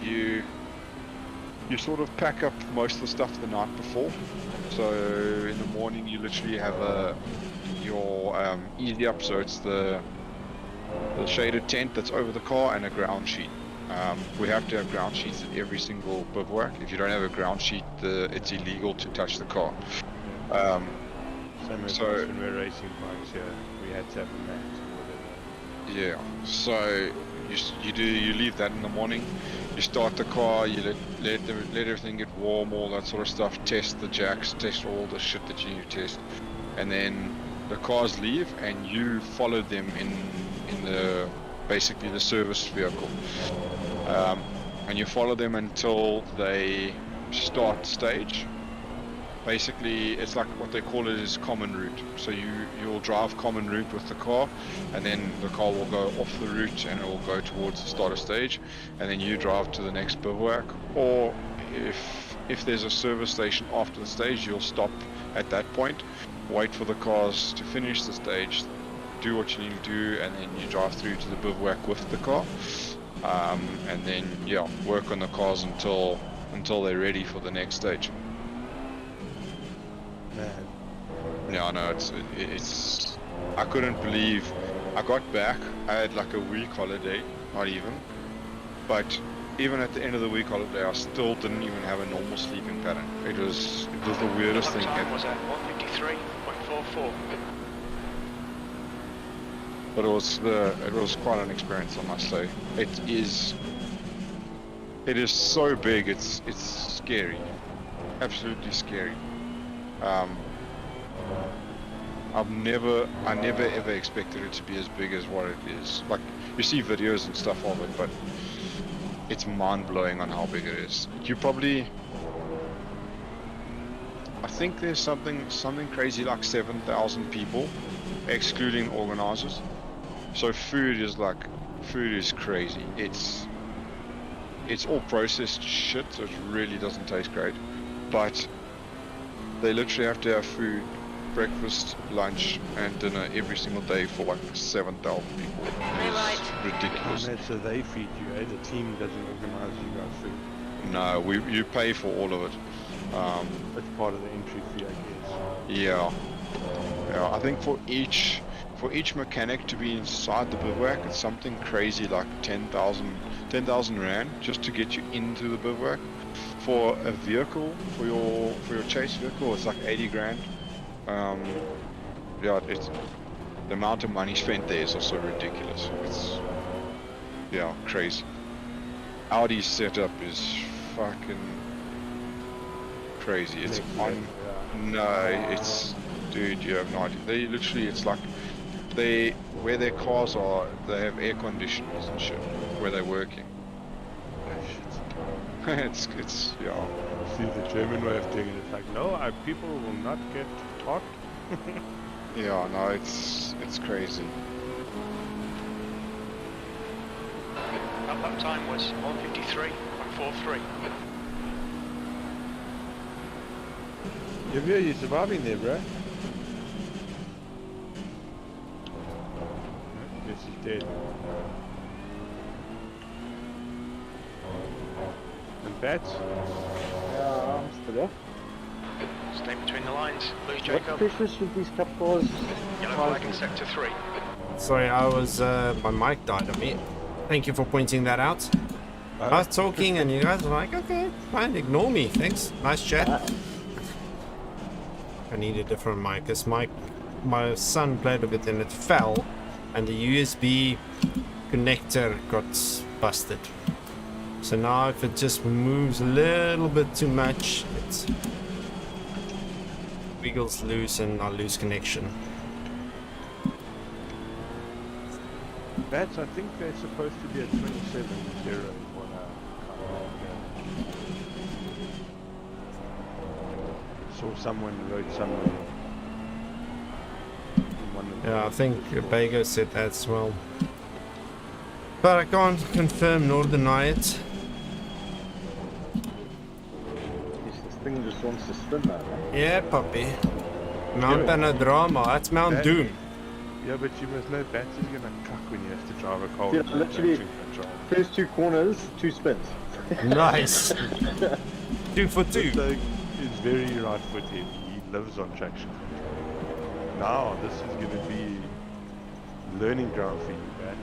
you sort of pack up most of the stuff the night before. So in the morning you literally have your easy up, so it's the shaded tent that's over the car and a ground sheet. We have to have ground sheets at every single bivouac. If you don't have a ground sheet, it's illegal to touch the car. Same as when we're racing bikes here, we had to have a mat or whatever. Yeah, so you leave that in the morning, you start the car, you let everything get warm, all that sort of stuff, test the jacks, test all the shit that you need to test, and then the cars leave and you follow them in basically the service vehicle, and you follow them until they start stage. Basically, it's like what they call it is common route. So you'll drive common route with the car, and then the car will go off the route and it will go towards the starter stage, and then you drive to the next bivouac. Or if there's a service station after the stage, you'll stop at that point, wait for the cars to finish the stage, do what you need to do, and then you drive through to the bivouac with the car, and then work on the cars until they're ready for the next stage. Man. Yeah, I know, it's I couldn't believe I got back. I had like a week holiday, not even, but even at the end of the week holiday, I still didn't even have a normal sleeping pattern. It was the weirdest thing Time ever. was at 153.44. But it was quite an experience, I must say. It is so big. It's scary, absolutely scary. I never ever expected it to be as big as what it is. Like, you see videos and stuff of it, but it's mind blowing on how big it is. You probably I think there's something crazy like 7,000 people, excluding organizers. So food is crazy. It's all processed shit, so it really doesn't taste great. But they literally have to have food, breakfast, lunch, and dinner every single day for like 7,000 people. It's ridiculous. And so they feed you, eh? The team doesn't organize you guys food. No, you pay for all of it. That's part of the entry fee, I guess. Yeah. I think for each mechanic to be inside the bivouac, it's something crazy like 10,000 rand just to get you into the bivouac. For a vehicle, for your chase vehicle, it's like 80 grand. Yeah, it's the amount of money spent there is also ridiculous. It's crazy. Audi's setup is fucking crazy. It's dude, you have no idea. They literally, it's like where their cars are, they have air conditioners and shit where they're working. it's yeah. See, the German way of doing it, it's like, no, our people will not get hot. Yeah, no, it's crazy. That time was 1:53.43. You're surviving there, bro. Guess he's dead. And Bats? Yeah, I'm still there. Stay between the lines. Lose What Jacob. pressures should these cup cars? Yellow flag in sector 3. Sorry, I was my mic died on me. Thank you for pointing that out. I was talking and you guys were like, okay, fine, ignore me, thanks. Nice chat. I need a different mic. This mic, my son played with it and it fell, and the USB connector got busted. So now if it just moves a little bit too much, it wiggles loose and I lose connection. Bats, I think they're supposed to be at 27.0 is what I saw someone wrote somewhere. Yeah, I think Bago said that as well. But I can't confirm nor deny it. This thing just wants to spin now, right? Yeah, puppy. Mount Panorama, that's Mount Doom. Yeah, but you must know Bats is gonna cuck when you have to drive a car. Yeah, with literally, traction control. first 2 corners, 2 spins. Nice. 2 for 2. He's very right foot heavy. He lives on traction control. Now this is gonna be learning ground for you, Bats.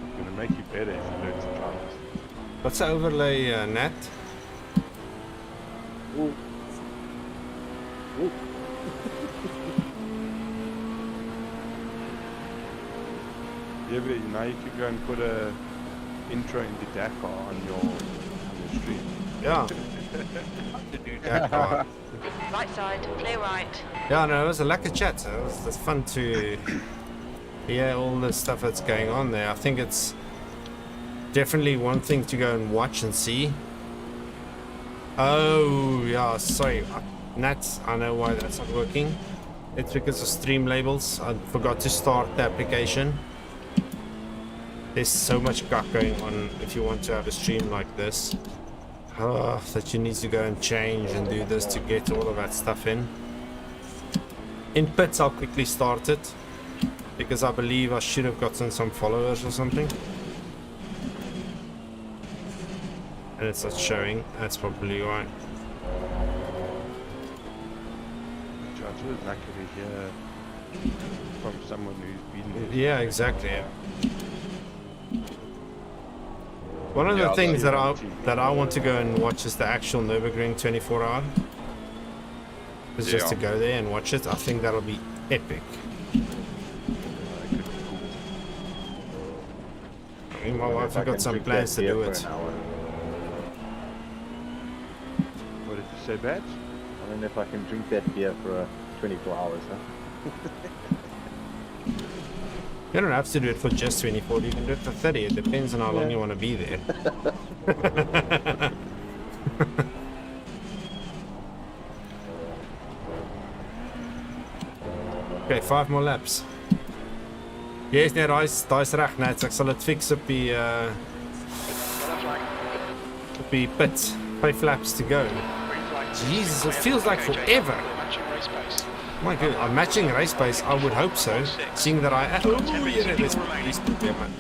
It's gonna make you better if you learn to drive this. What's the overlay, Nat? Ooh. Ooh. Yeah, but now you can go and put a intro into Dakar on your stream. Yeah. To do Dakar. Right side, clear right. Yeah, no, it was a lekker chat. It's fun to hear all the stuff that's going on there. I think it's definitely one thing to go and watch and see. Oh, yeah, sorry. Nat, I know why that's not working. It's because of stream labels. I forgot to start the application. There's so much guck going on if you want to have a stream like this. That you need to go and change and do this to get all of that stuff in. In pits, I'll quickly start it because I believe I should have gotten some followers or something. And it's not showing. That's probably why. Judge was lucky to hear from someone who's been there. Yeah, exactly. Yeah. One of the things that I want to go and watch is the actual Nürburgring 24-hour. It's just to go there and watch it. I think that'll be epic. I mean, my wife has got some plans to do it. What did you say, Bats? I don't know if I can drink that beer for 24 hours, huh? You don't have to do it for just 24, you can do it for 30. It depends on how long you want to be there. 5 more laps. Yes, nee, daai's reg net. Ek sal dit fix op die pits. 5 laps to go. Jesus, it feels like forever. My God, I'm matching race pace. I would hope so, seeing that I. Oh, yeah, let's put them in.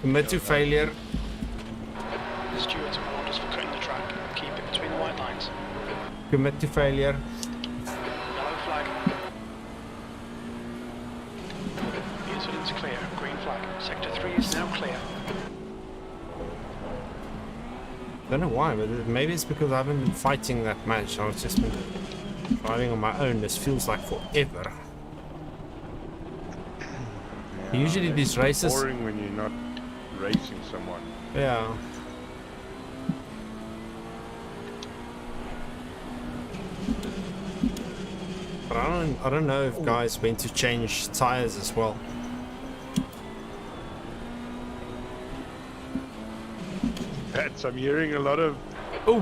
Commit to failure. The stewards have orders for cutting the track. Keep it between the white lines. Commit to failure. Yellow flag. The incident's clear. Green flag. Sector 3 is now clear. Don't know why, but maybe it's because I haven't been fighting that much. I've just been driving on my own. This feels like forever. Yeah, Usually these races. Boring when you're not racing someone. Yeah. But I don't know if guys went to change tires as well. I'm hearing a lot of. Oh,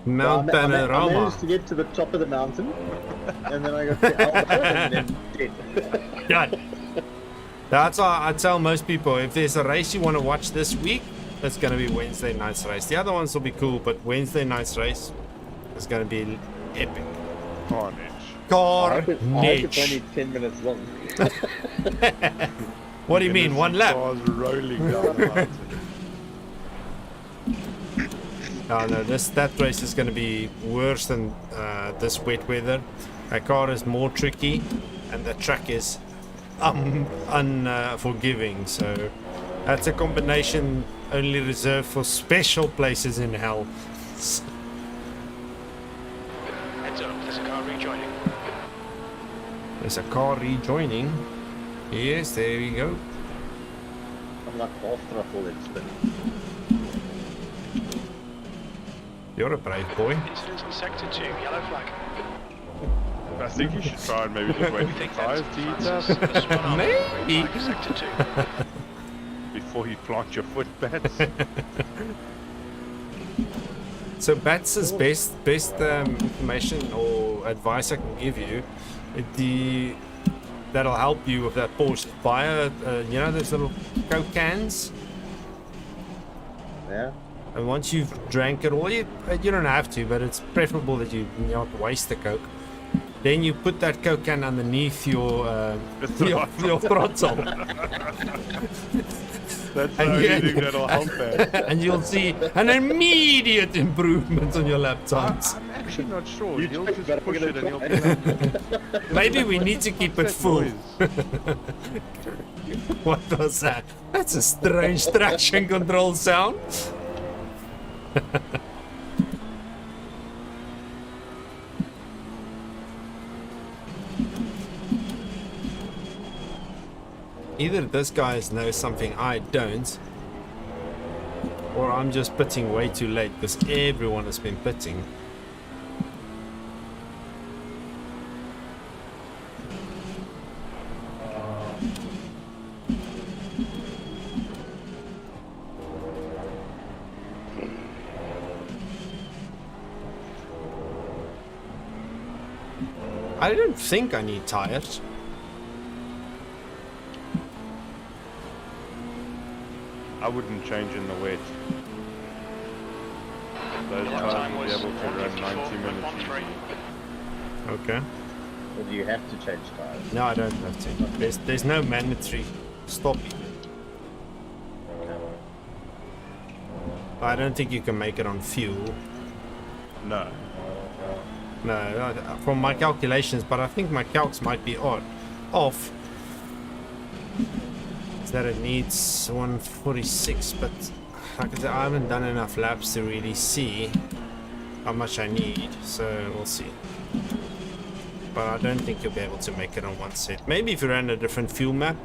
Mount I Panorama. managed to get to the top of the mountain, and then I got to Alpha and then dead. Done. That's why I tell most people, if there's a race you want to watch this week, it's going to be Wednesday night's race. The other ones will be cool, but Wednesday night's race is going to be epic. Carnage. I hope it's Carnage. only 10 minutes long. What do you mean, one lap? Cars rolling down the mountain. Oh no, that race is going to be worse than this wet weather. That car is more tricky, and the track is unforgiving. So that's a combination only reserved for special places in hell. Heads up, there's a car rejoining. There's a car rejoining. Yes, there we go. I'm like half throttle and spinning. You're a brave boy. Incidents in sector 2, yellow flag. I think you should try and maybe just wait for tires to heat up Maybe. Sector 2. before you plant your foot bats. So Bats' best information or advice I can give you, that'll help you with that Porsche. Buy you know those little Coke cans? Yeah. And once you've drank it all, you don't have to, but it's preferable that you not waste the Coke. Then you put that Coke can underneath your throttle. That's the only thing that'll help that. And you'll see an immediate improvement on your lap times. I'm actually not sure. He'll just push it and he'll... Maybe we need to keep it full. What was that? That's a strange traction control sound. Either this guy knows something I don't, or I'm just pitting way too late because everyone has been pitting. I don't think I need tires. I wouldn't change in the wet. Those tires will be able to run 90 minutes easy. Okay. Or do you have to change tires? No, I don't have to. There's no mandatory stopping. I don't think you can make it on fuel. No. No, from my calculations, but I think my calcs might be off. Is that it needs 146, but like I said, I haven't done enough laps to really see how much I need, so we'll see. But I don't think you'll be able to make it on one set. Maybe if you ran a different fuel map,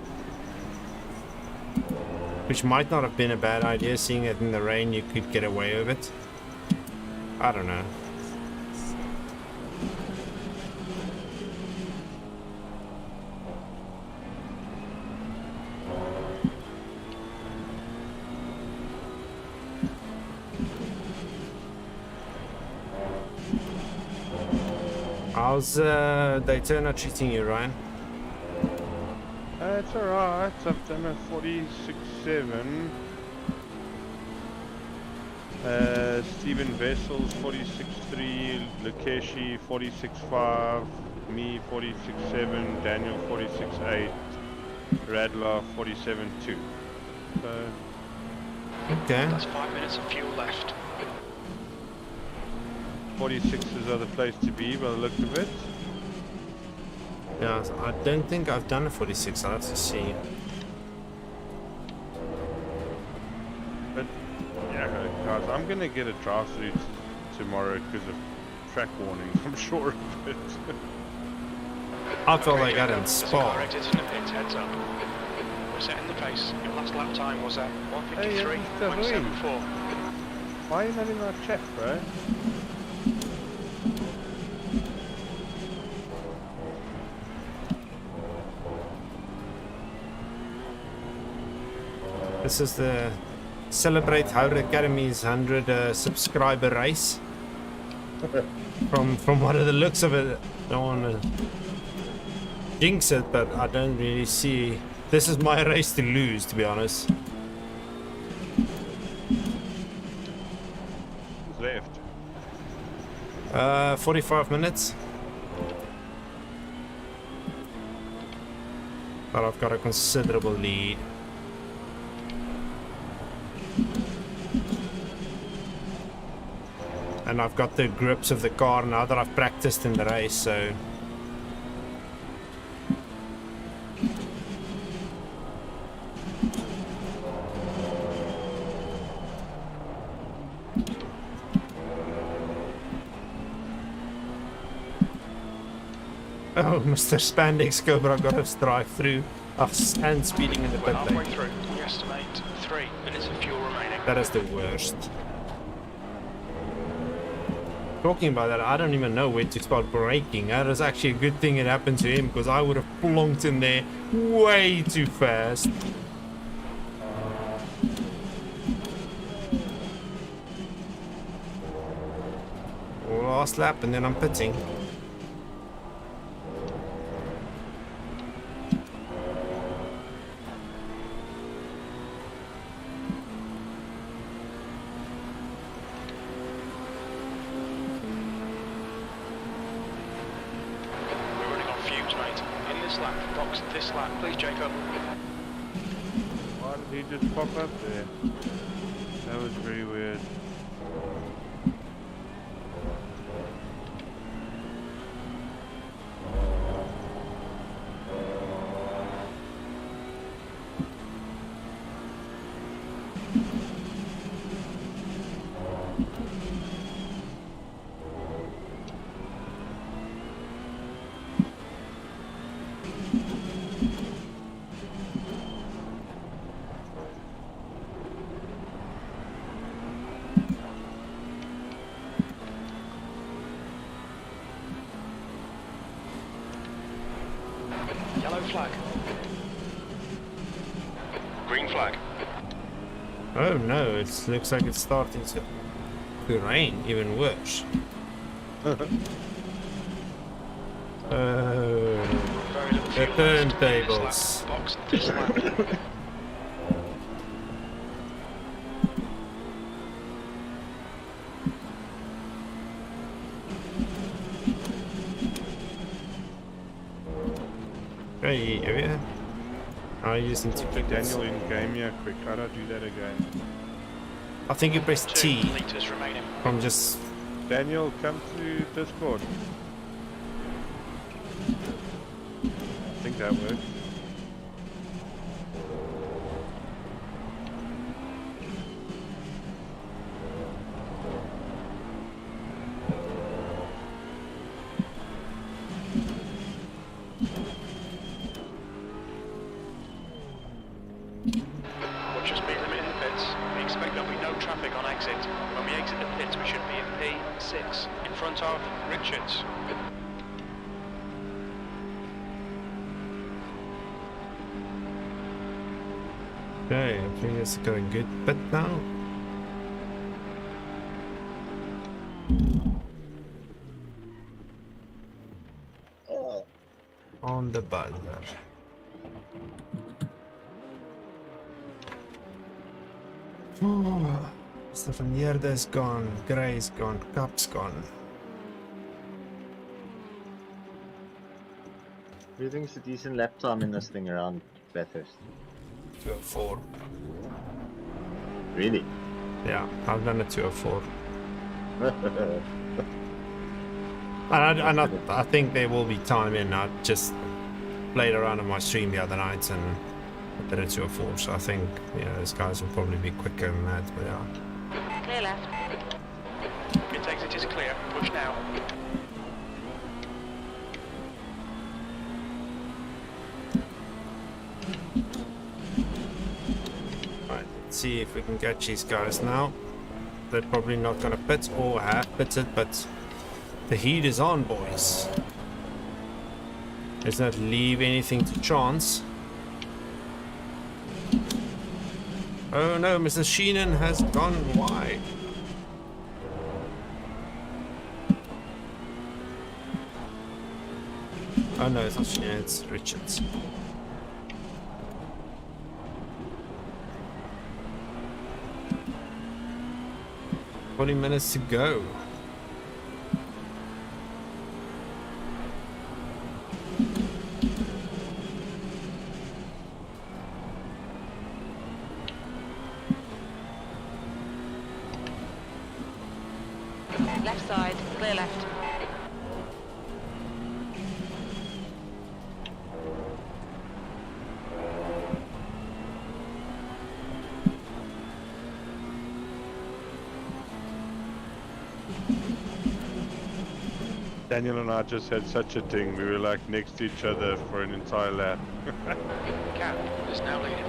which might not have been a bad idea, seeing it in the rain, you could get away with it. I don't know. How's Daytona treating you, Ryan? It's alright. I've done a 46.7. Steven Vessel's 46.3, Lukeshi 46.5, me 46.7, Daniel 46.8, Radler 47.2. So Okay. That's 5 minutes of fuel left. 46s are the place to be by the look of it. Yeah, I don't think I've done a 46. I'll have to see. But yeah, guys, I'm gonna get a drive-through tomorrow because of track warnings. I'm sure of it. I felt like I didn't There's a spot. car exit in the pits, heads up. We're setting the pace. Your last lap time was at 1:53.74. Why are you not in our chat, bro? This is the Celebrate Howard Academy's 100 subscriber race. From one of the looks of it, I don't want to jinx it, but I don't really see. This is my race to lose, to be honest. Who's left? 45 minutes. But I've got a considerable lead. And I've got the grips of the car now that I've practiced in the race, so... Oh, Mr. Spandex Cobra got us drive through us and speeding in the We're pit halfway lane. through. We estimate 3 minutes of fuel remaining. That is the worst. Talking about that, I don't even know where to start braking. That is actually a good thing it happened to him, because I would have plonked in there way too fast. Last lap and then I'm pitting. This lap, please, Jacob. Why did he just pop up there? That was very weird. Yellow flag. Green flag. Oh no, it looks like it's starting to rain, even worse. The turntables. Box this lap. Hey, yeah. I using to click Daniel in game here quick. How do I do that again? I think you press T. 2 litres remaining. From just Daniel, come to Discord. I think that works. Watch your speed limit in the pits. We expect there'll be no traffic on exit. When we exit the pits, we should be in P6, in front of Richards. okay, I think it's going good. But now the buzzer. Stuff van Yerde's gone, Grey's gone, Cup's gone. Do you think it's a decent lap time in this thing around Bathurst? 204. Really? Yeah, I've done a 204. I think there will be time in. I just played around on my stream the other night and I did a 204, so I think those guys will probably be quicker than that, but yeah. Clear left. Pit exit is clear. Push now. Right, let's see if we can catch these guys now. They're probably not gonna pit or have pitted, but the heat is on, boys. Let's not leave anything to chance. Oh no, Mr. Sheenan has gone wide. Oh no, it's not Sheenan, it's Richards. 20 minutes to go. Left side, clear left. Daniel and I just had such a thing. We were like next to each other for an entire lap. Cap is now leading.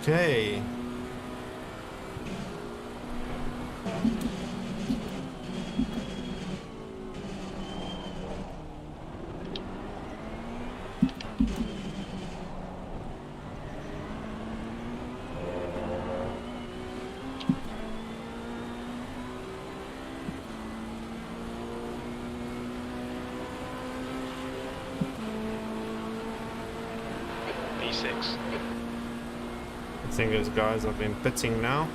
Okay. P6. I think those guys have been pitting now.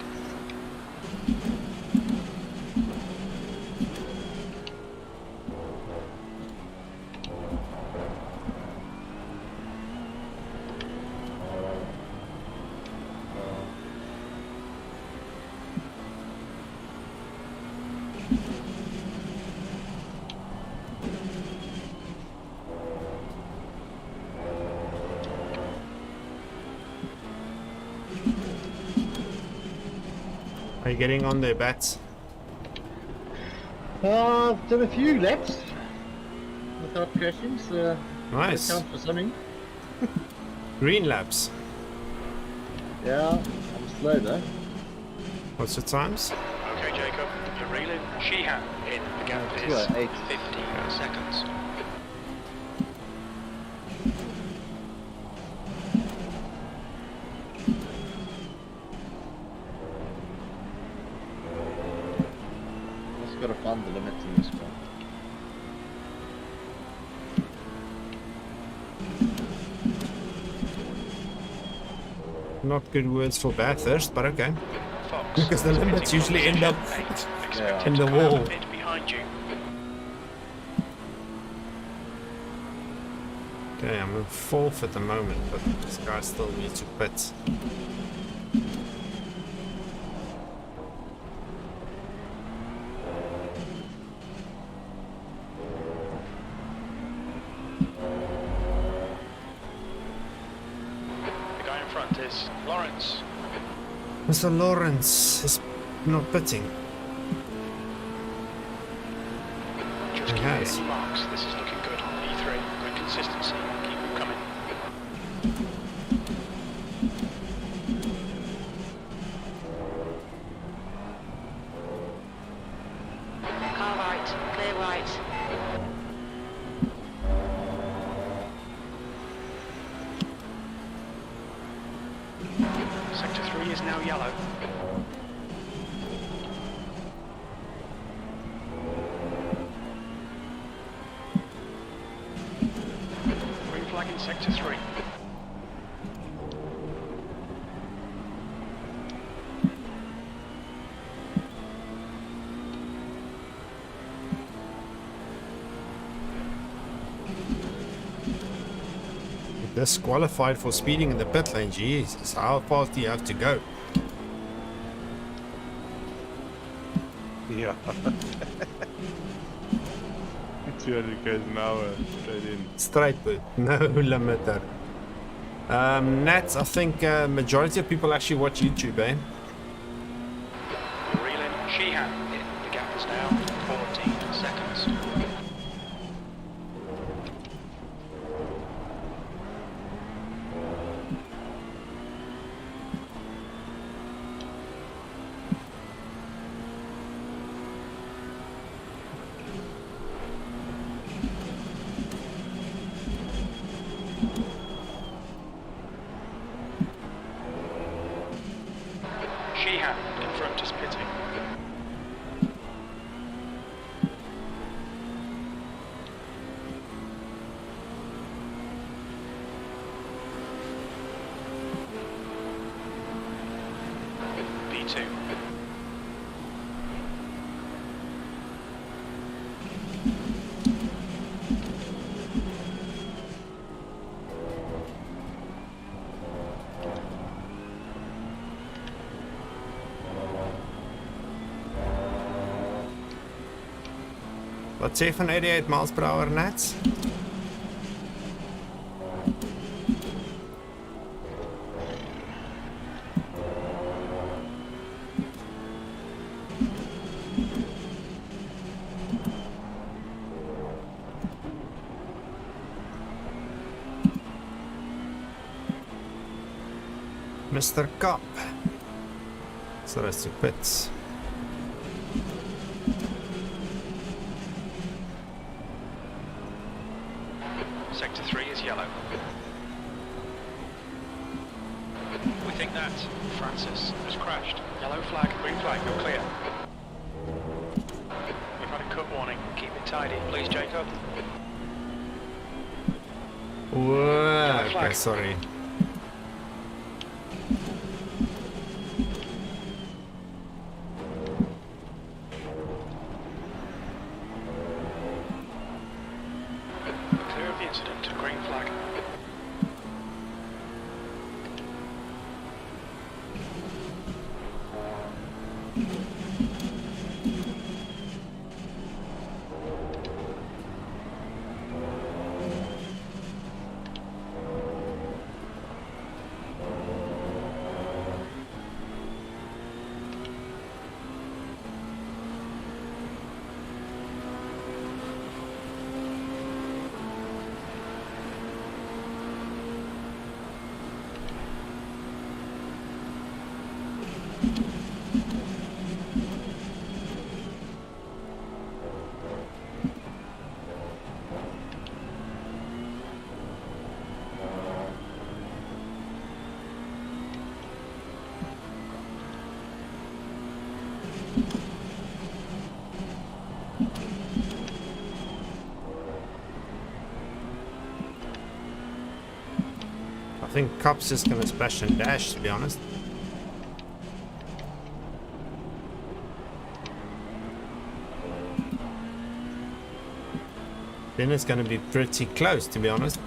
Are you getting on their bats? I've done a few laps without crashing, so Nice. that counts for something. Green laps. Yeah, I'm slow though. What's your times? Okay, Jacob, you're reeling. Sheehan in. The gap is 208. 15 seconds. Just gotta find the limit in this one. Not good words for Bathurst, but okay. Fox. Because the limits usually end up Expected in the to come out wall. a bit behind you. Okay, I'm in fourth at the moment, but this guy still needs to pit. The guy in front is Lawrence. Mr. Lawrence is not pitting. Just He keep has. hitting your marks. This is looking good. E3, good consistency. Keep them coming. Car right, clear right. Sector 3 is now yellow. flag in sector 3. Disqualified for speeding in the pit lane. Jesus, how fast do you have to go? Yeah. 200 km an hour straight in. Straight pit, no limiter. Nats, I think majority of people actually watch YouTube, eh? Reel in Sheehan. The gap is now 14 seconds. Sheehan in front is pitting. B2. Wat sê van 88 miles per hour, Nats? Mr. Cop. So that's the pits. Sector 3 is yellow. We think that Francis has crashed. Yellow flag, green flag, you're clear. We've had a cut warning. Keep it tidy, please, Jacob. Whoa, okay, sorry. Clear of the incident, green flag. I think Cop's just gonna splash and dash, to be honest. Then it's gonna be pretty close, to be honest.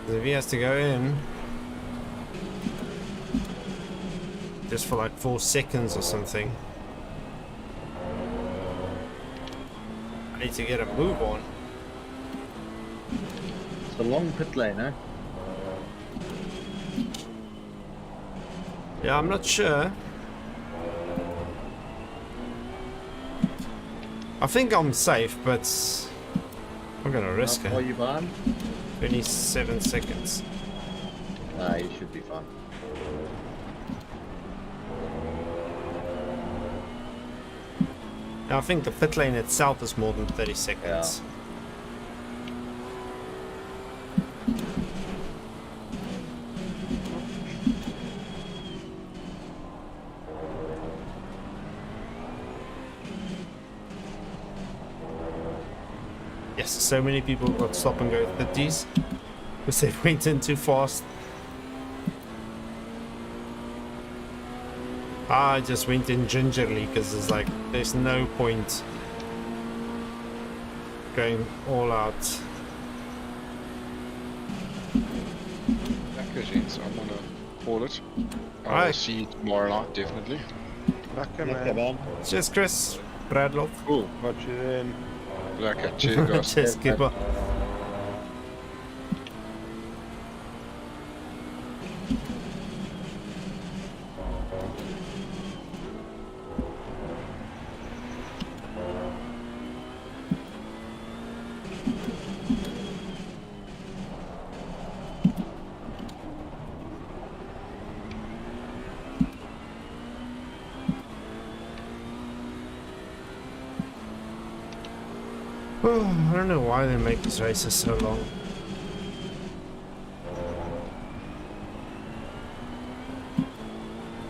'Cause if he has to go in just for like 4 seconds or something, I need to get a move on. It's a long pit lane, eh? Yeah, I'm not sure. I think I'm safe, but I'm gonna risk How far it. are you behind? 27 seconds. Ah, you should be fine. Now, I think the pit lane itself is more than 30 seconds. Yes, so many people got stop and go 30s. Because they went in too fast. I just went in gingerly because it's like there's no point going all out. Lekker gents, I'm gonna call it. I'll Alright. see you tomorrow night, definitely. Lekker Lekker man. man. Cheers, Chris. Bradloff. Cool. Watch you then. Lekker, cheers guys. Cheers, Skipper. Oh, I don't know why they make these races so long.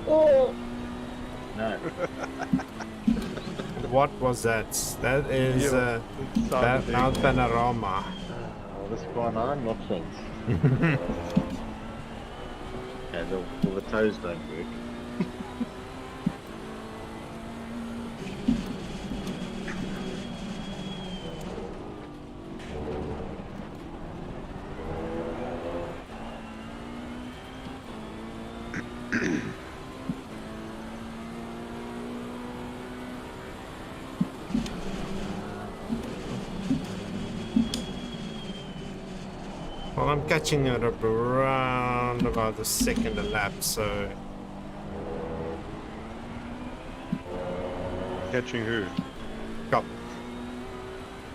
Oh! No. What was that? That is Mount Panorama. Oh, this one I'm not friends. Yeah, all the toes don't work. Well, I'm catching it up around about the second a lap, so Catching who? Cup.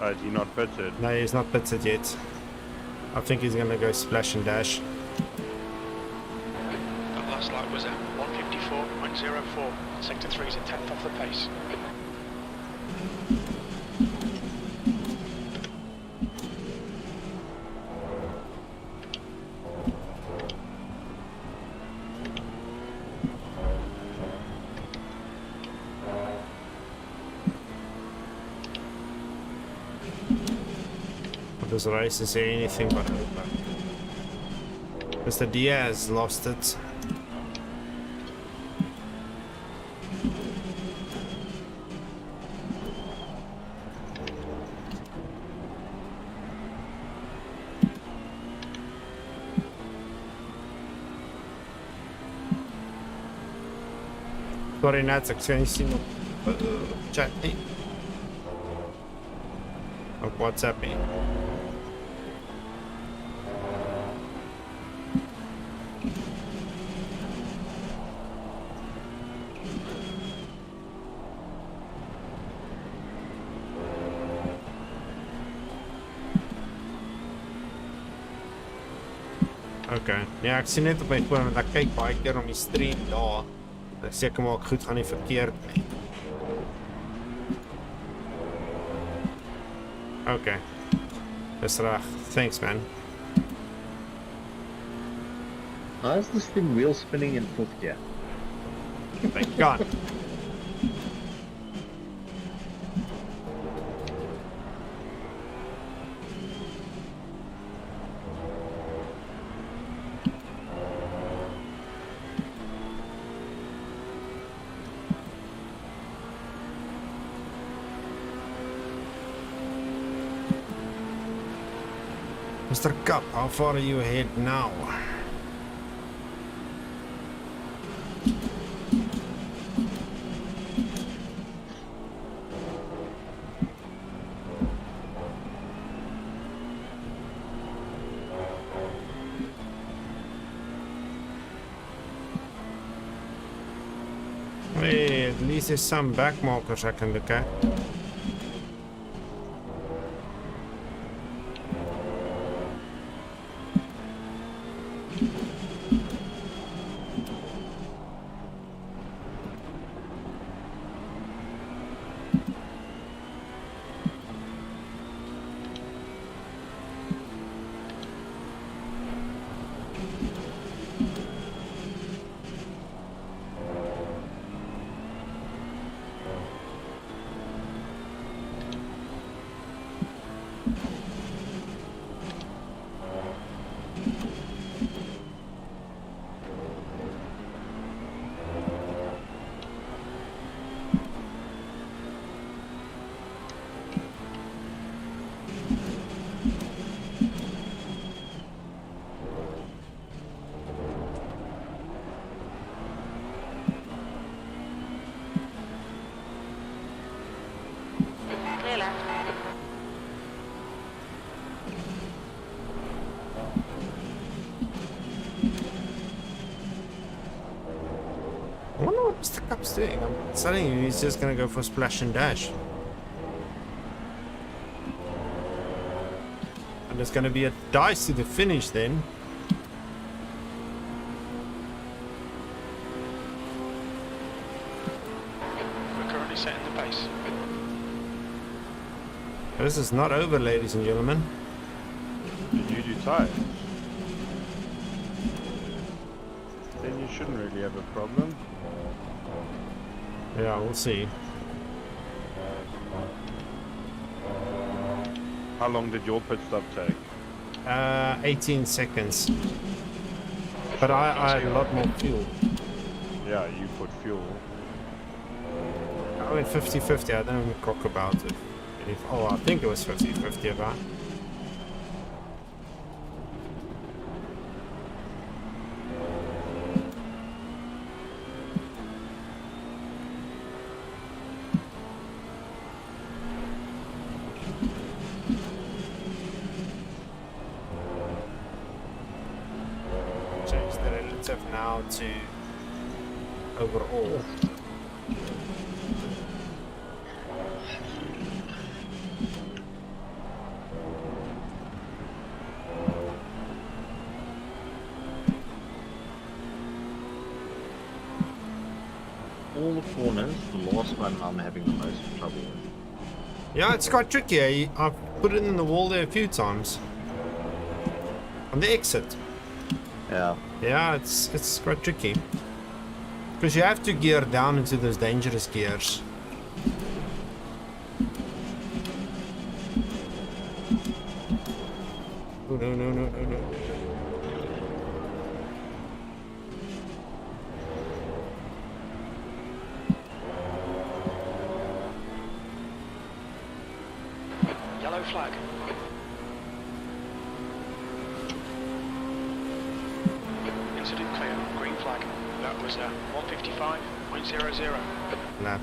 Is he not pitted? No, he's not pitted yet. I think he's gonna go splash and dash. That last lap was at 154.04. Sector 3 is a tenth off the pace. This race is anything but over. Mr. Diaz lost it. Sorry, Nats, ek sien nie sien op chat nie. Op WhatsApp nie. Okay. Ja, ek sien net op my foon want ek kyk baie keer om die stream daar. Ek seker maar ek goed gaan nie verkeerd nie. Okay. Dis reg. Thanks man. How is this thing wheel spinning in fourth gear? Thank God. Mr. Cup, how far are you ahead now? Hey, at least there's some back markers I can look at. Clear left. I wonder what Mr. Cup's doing. I'm telling you, he's just gonna go for splash and dash. And there's gonna be a dice to the finish then. We're currently setting the pace. This is not over, ladies and gentlemen. Did you do tires? Then you shouldn't really have a problem. Yeah, we'll see. How long did your pit stop take? 18 seconds. But I had a lot more fuel. Yeah, you put fuel. I went 50-50, I don't even talk about it. Oh, I think it was 50-50 about. Change the relative now to overall. All the corners, the last one I'm having the most trouble with. Yeah, it's quite tricky. I've put it in the wall there a few times. On the exit. Yeah. Yeah, it's quite tricky. Because you have to gear down into those dangerous gears. Oh, no. Yellow flag. Incident clear. Green flag. That was 155.00. Lap.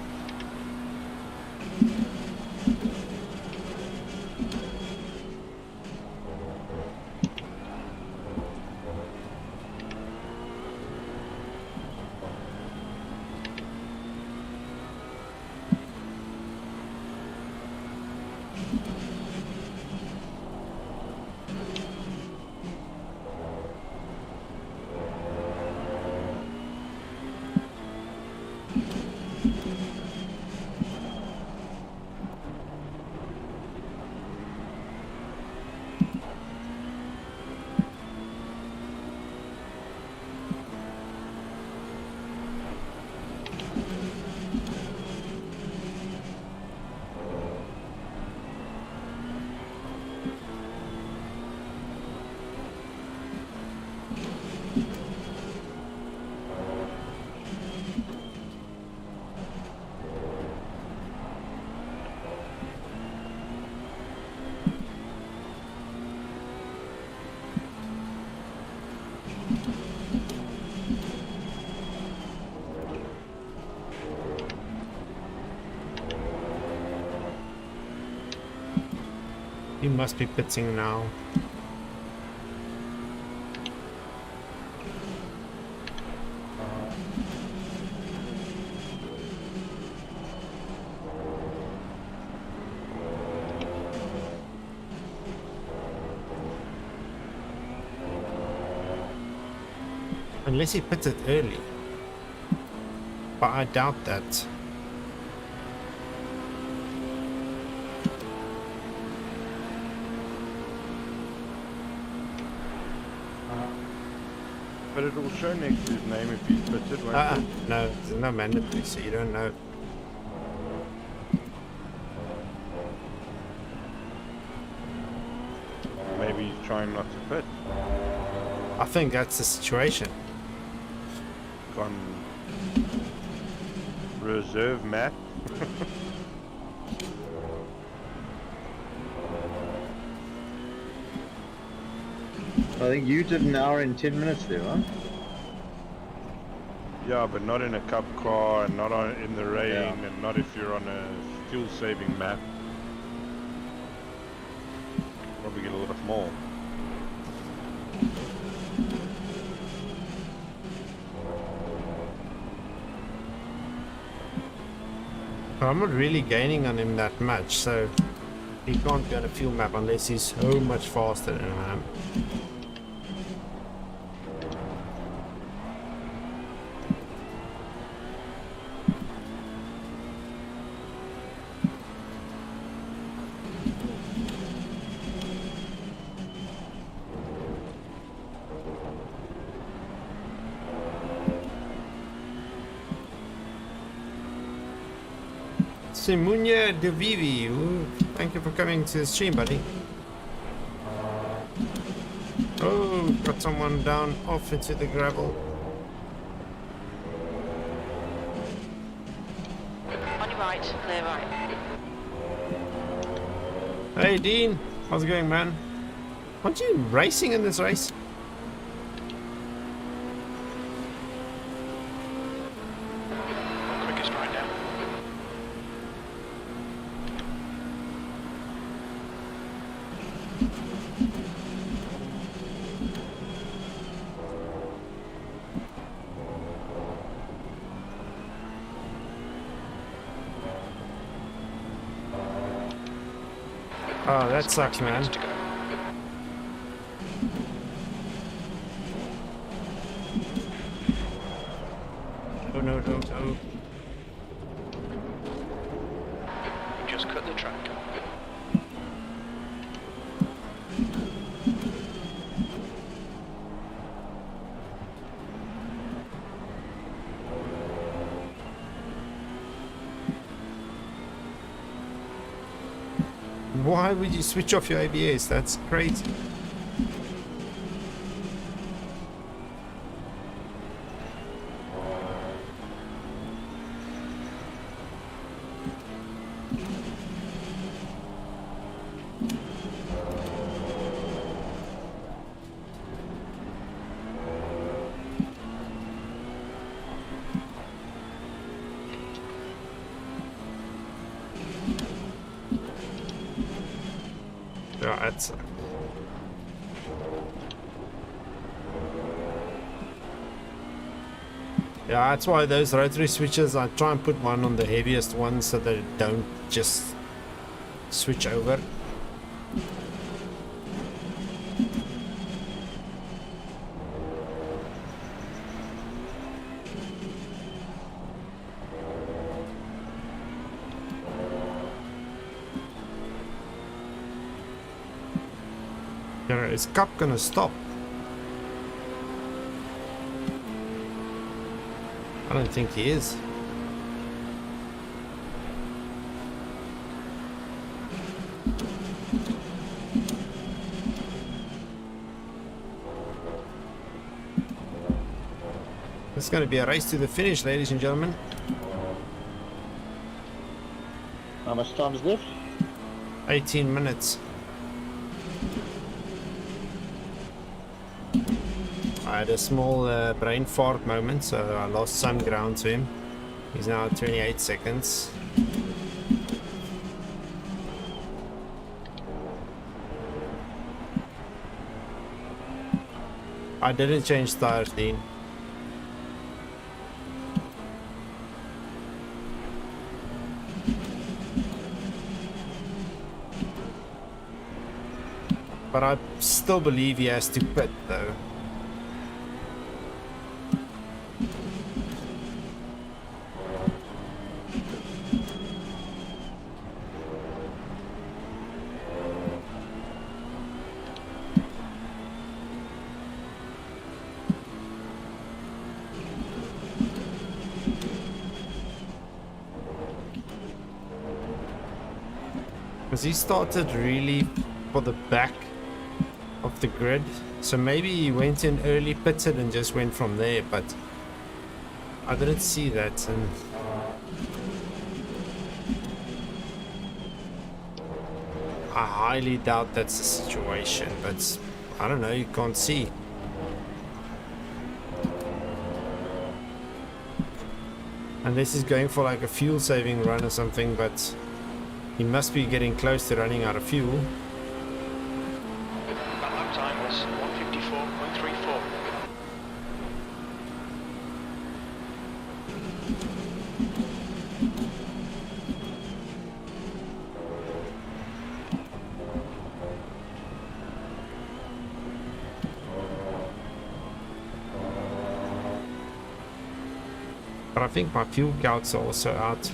He must be pitting now. Unless he pitted early. But I doubt that. But it will show next to his name if he's pitted, won't it? No, there's no mandatory, so you don't know. Maybe he's trying not to pit. I think that's the situation. On reserve map. I think you did an hour and 10 minutes there, huh? Yeah, but not in a cup car, and not in the rain, and not if you're on a fuel-saving map. Probably get a little more. But I'm not really gaining on him that much, so he can't be on a fuel map unless he's so much faster than I am. Simunya De Vivi, thank you for coming to the stream, buddy. Oh, got someone down off into the gravel. On your right, clear right. Hey Dean, how's it going, man? Aren't you racing in this race? Quickest right now. Oh, that sucks, man. To go. Oh no, no, no. You just cut the track. Why would you switch off your ABS? That's crazy. Yeah, that's... Yeah, that's why those rotary switches, I try and put one on the heaviest one so that it don't just switch over. Is Cup gonna stop? I don't think he is. It's gonna be a race to the finish, ladies and gentlemen. How much time is left? 18 minutes. I had a small brain fart moment, so I lost some ground to him. He's now at 28 seconds. I didn't change tires, Dean. But I still believe he has to pit though. Because he started really for the back of the grid. So maybe he went in early, pitted, and just went from there, but I didn't see that. And I highly doubt that's the situation, but I don't know, you can't see. Unless he's going for like a fuel saving run or something, but he must be getting close to running out of fuel. That lap time was 154.34. But I think my fuel counts are also out.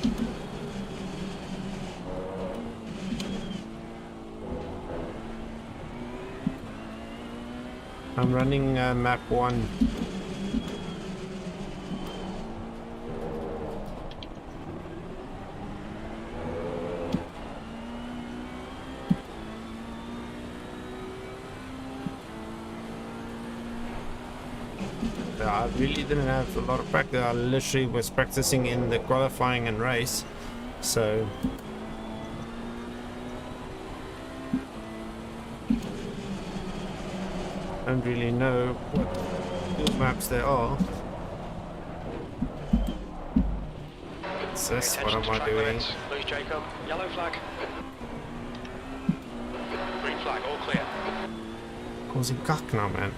I'm running map 1. I really didn't have a lot of practice. I literally was practicing in the qualifying and race, so I don't really know what field maps there are. What's this? What am I doing? Lose Jacob. Yellow flag. Green flag, all clear. Causing cuck now, man.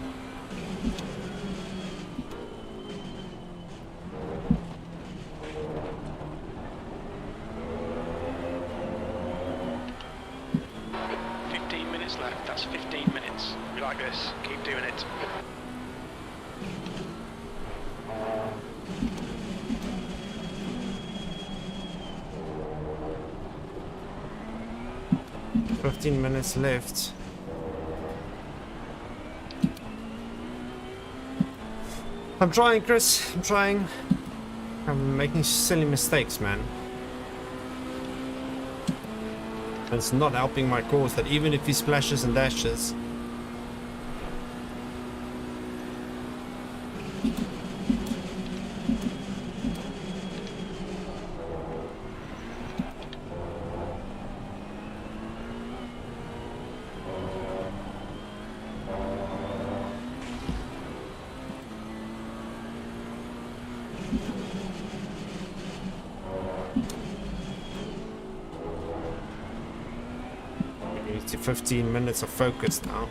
Left, that's 15 minutes. We like this, keep doing it. "15 minutes left." I'm trying, Chris. I'm trying. I'm making silly mistakes, man. It's not helping my cause that even if he splashes and dashes, to 15 minutes of focus now.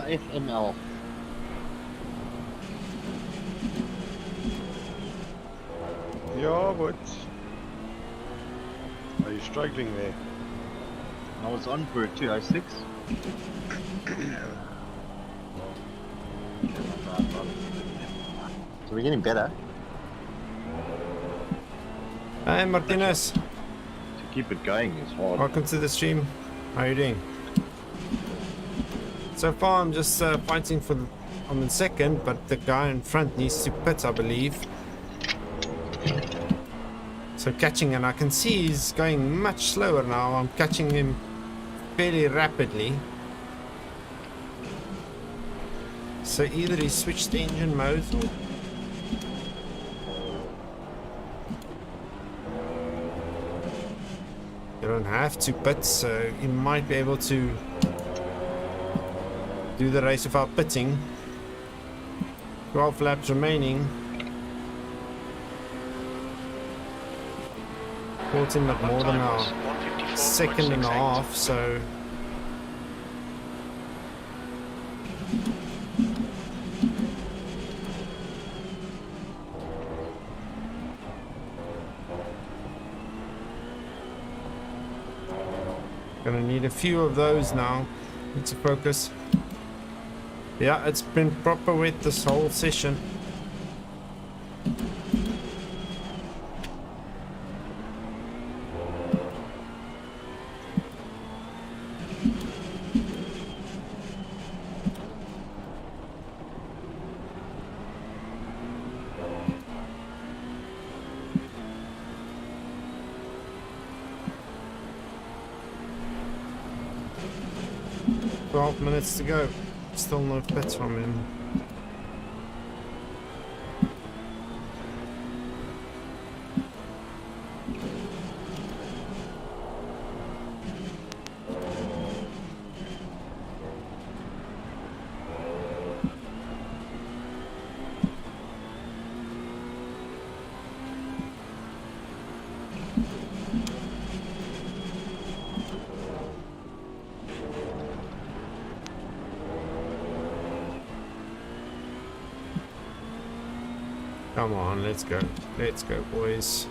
FML. Yeah, but are you struggling there? I was on for a 206. So we're getting better. Hi Martinez. To keep it going is hard. Welcome to the stream. How are you doing? So far I'm just fighting for I'm in second, but the guy in front needs to pit, I believe. So catching, and I can see he's going much slower now. I'm catching him fairly rapidly. So either he switched the engine mode or you don't have to pit, so you might be able to do the race without pitting. 12 laps remaining. Caught him at more than a second and a half, so gonna need a few of those now. Need to focus. Yeah, it's been proper wet this whole session. 12 minutes to go. Still no pits from him. Come on, let's go. Let's go, boys.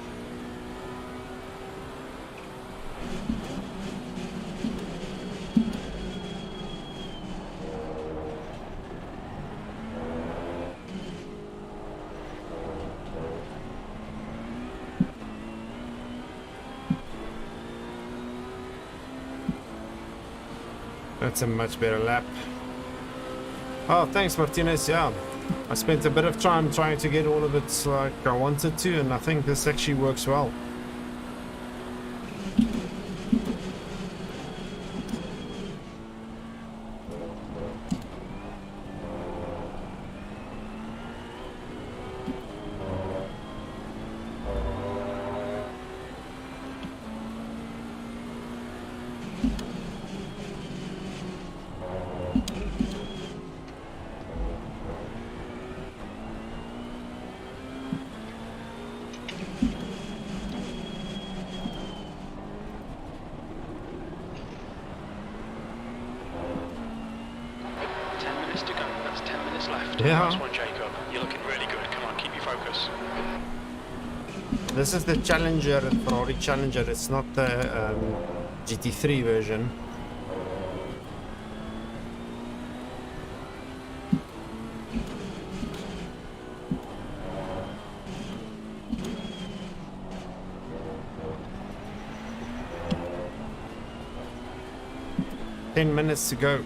That's a much better lap. Oh, thanks, Martinez. Yeah. I spent a bit of time trying to get all of it like I wanted to, and I think this actually works well. Yeah. Last one, Jacob. You're looking really good. Come on, keep your focus. This is the Challenger, Ferrari Challenger. It's not the GT3 version. Ten minutes to go.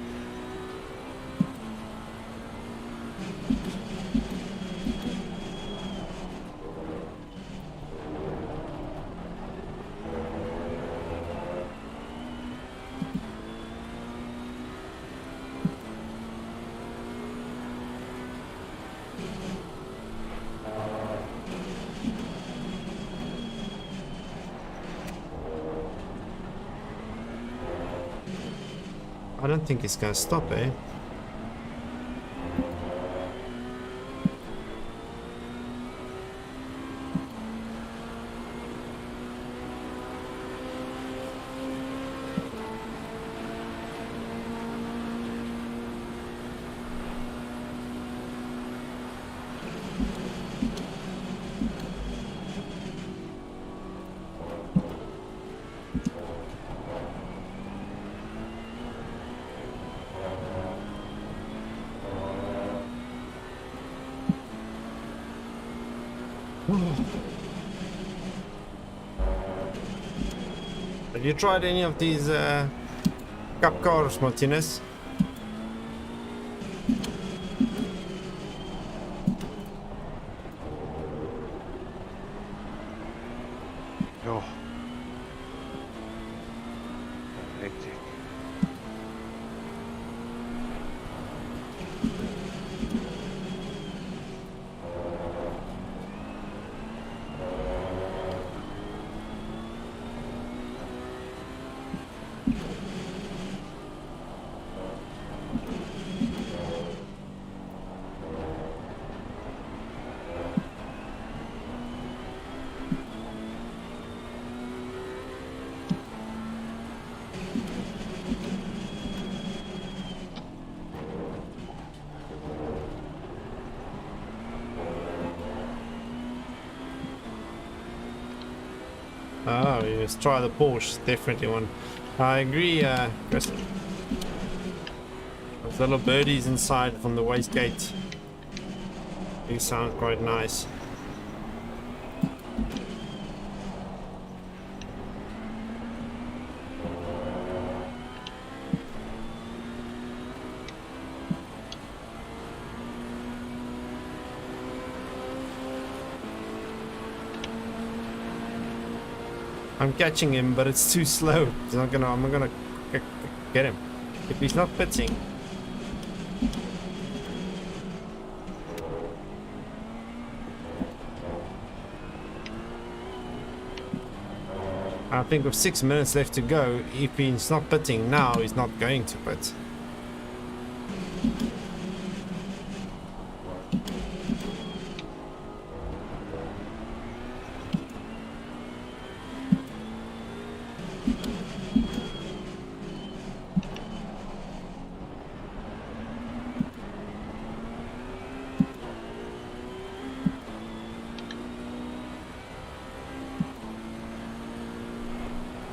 I don't think he's gonna stop, eh? Have you tried any of these cup cars, Martinez? Oh. Hectic. Oh, yes, try the Porsche, definitely one. I agree, Chris. Those little birdies inside from the wastegate, they sound quite nice. I'm catching him, but it's too slow. I'm not gonna get him. If he's not pitting. I think with 6 minutes left to go, if he's not pitting now, he's not going to pit.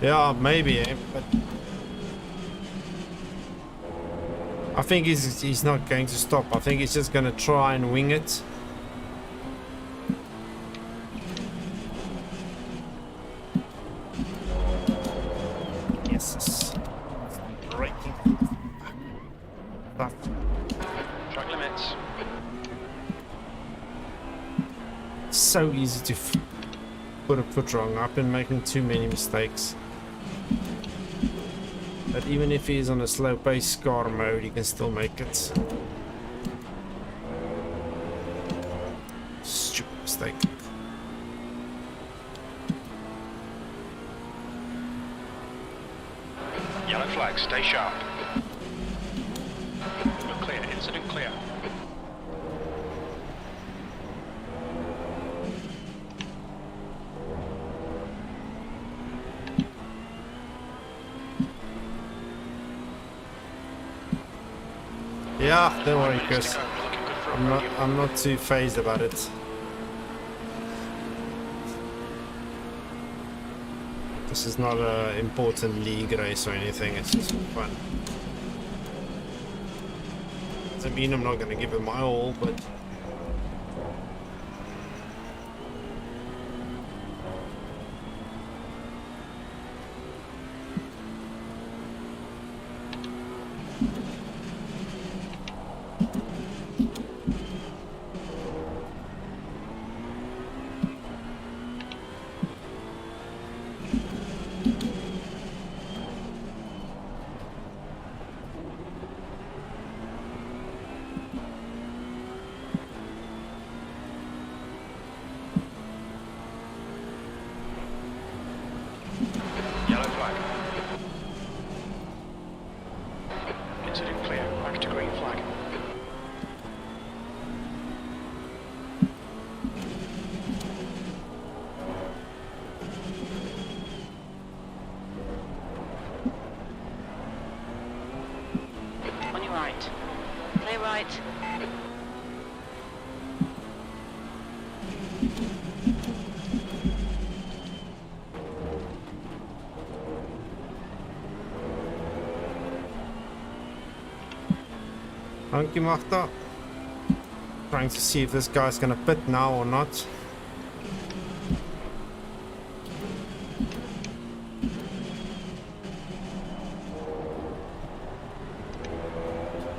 Yeah, maybe, but I think he's not going to stop. I think he's just going to try and wing it. Yes. Braking. Stuff. Track limits. So easy to put a foot wrong. I've been making too many mistakes. But even if he's on a slow pace car mode, he can still make it. Stupid mistake. Yellow flag, stay sharp. We're clear, incident clear. Yeah, don't worry, Chris. I'm not too phased about it. This is not an important league race or anything, it's just fun. Doesn't mean I'm not going to give it my all, but... Yellow flag. Incident clear, back to green flag. On your right. Clear right. Hanky Machta. Trying to see if this guy's gonna pit now or not.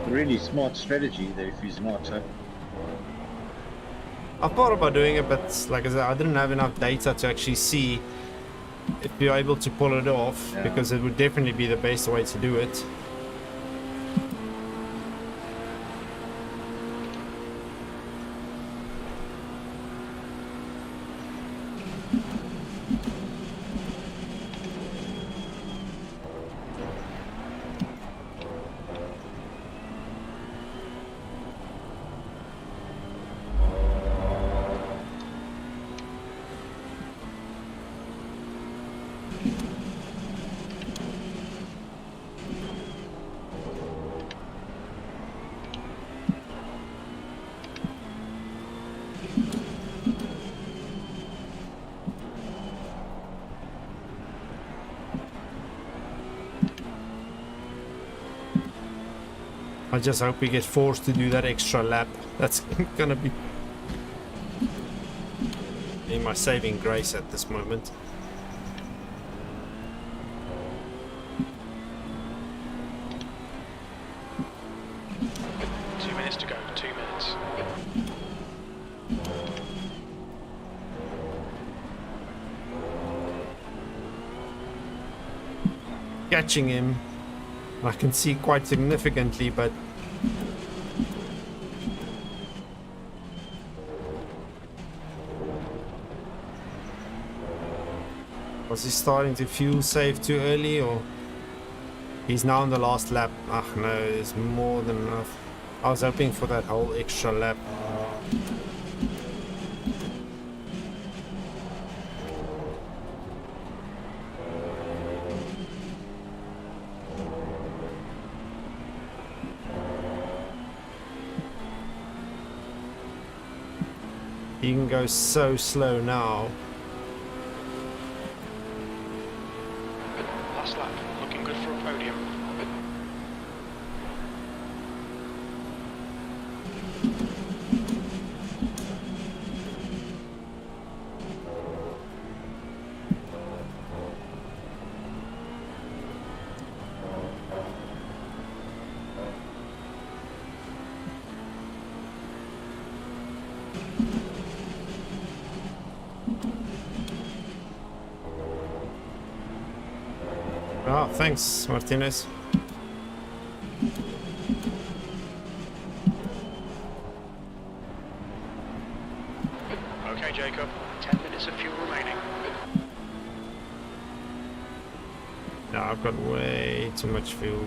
Really smart strategy there if he's not. I thought about doing it, but like I said, I didn't have enough data to actually see if you're able to pull it off, because it would definitely be the best way to do it. I just hope we get forced to do that extra lap. That's gonna be my saving grace at this moment. Two minutes to go, 2 minutes. Catching him. I can see quite significantly, but was he starting to fuel save too early, or he's now on the last lap? Ah, no, there's more than enough. I was hoping for that whole extra lap. You can go so slow now. Last lap, looking good for a podium. Oh, thanks, Martinez. Okay, Jacob, 10 minutes of fuel remaining. No, I've got way too much fuel.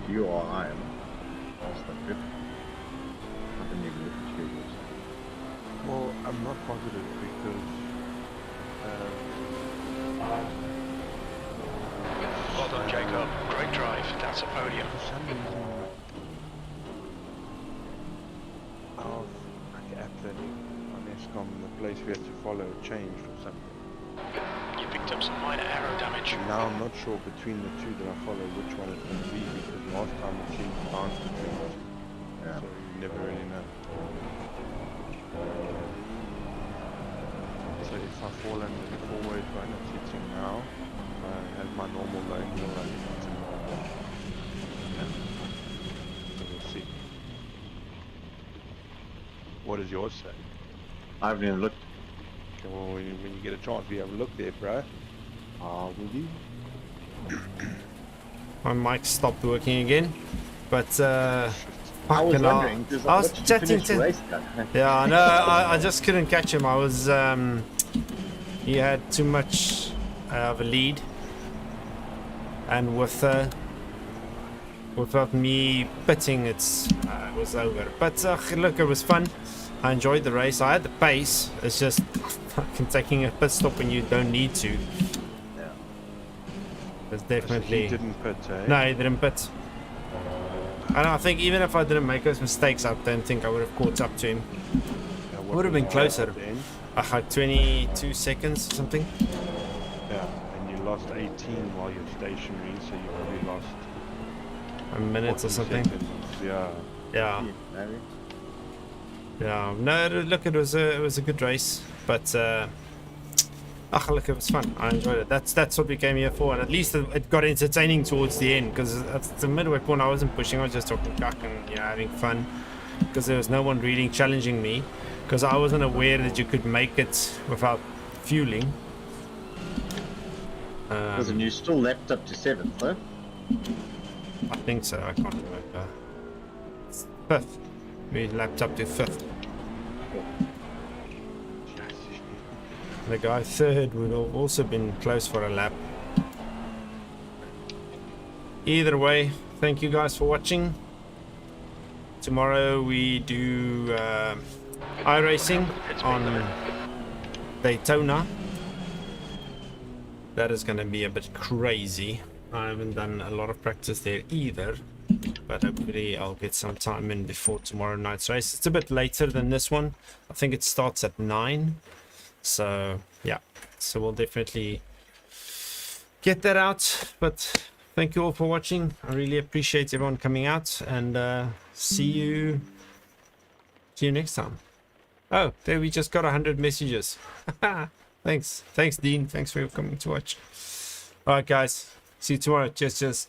You or I am. That's not good. I didn't even look at you. Well, I'm not positive because Well done, Jacob. Great drive. That's a podium. for some reason our app that on ESCOM, the place we had to follow changed or something. You picked up some minor aero damage. And now I'm not sure between the two that I follow which one it's going to be because last time it seemed to bounce between the two. Yeah. So you never really know. So if I fall under the forward run it's hitting now, I have my normal lane wheel and it's a normal. Yeah. So we'll see. What does yours say? I haven't even looked. Okay, well, when you get a chance, we have a look there, bro. Will you? My mic stopped working again, but I was fucking hell. wondering, because I was chatting to. Yeah, no, I just couldn't catch him. I was he had too much of a lead, and without me pitting, it was over. But look, it was fun. I enjoyed the race. I had the pace. It's just fucking taking a pit stop when you don't need to. Yeah. It's definitely. He didn't pit, eh? No, he didn't pit. And I think even if I didn't make those mistakes, I don't think I would have caught up to him. Yeah, Would have been closer. Then? Like 22 seconds or something. Yeah, and you lost 18 while you're stationary, so you probably lost A minute or 40 something. seconds. Yeah. Yeah. Maybe. Yeah. No, look, it was a good race, but look, it was fun. I enjoyed it. That's what we came here for, and at least it got entertaining towards the end, because at the midway point I wasn't pushing. I was just talking cock and having fun, because there was no one really challenging me, because I wasn't aware that you could make it without fueling. Wasn't you still leapt up to 7th, though? I think so. I can't remember. 5th. We lapped up to 5th. The guy 3rd would have also been close for a lap. Either way, thank you guys for watching. Tomorrow we do iRacing on Daytona. That is going to be a bit crazy. I haven't done a lot of practice there either, but hopefully I'll get some time in before tomorrow night's race. It's a bit later than this one. I think it starts at 9. So yeah, so we'll definitely get that out. But thank you all for watching. I really appreciate everyone coming out, and see you next time. Oh, there we just got 100 messages. Thanks Dean, thanks for coming to watch. All right guys, see you tomorrow. Cheers.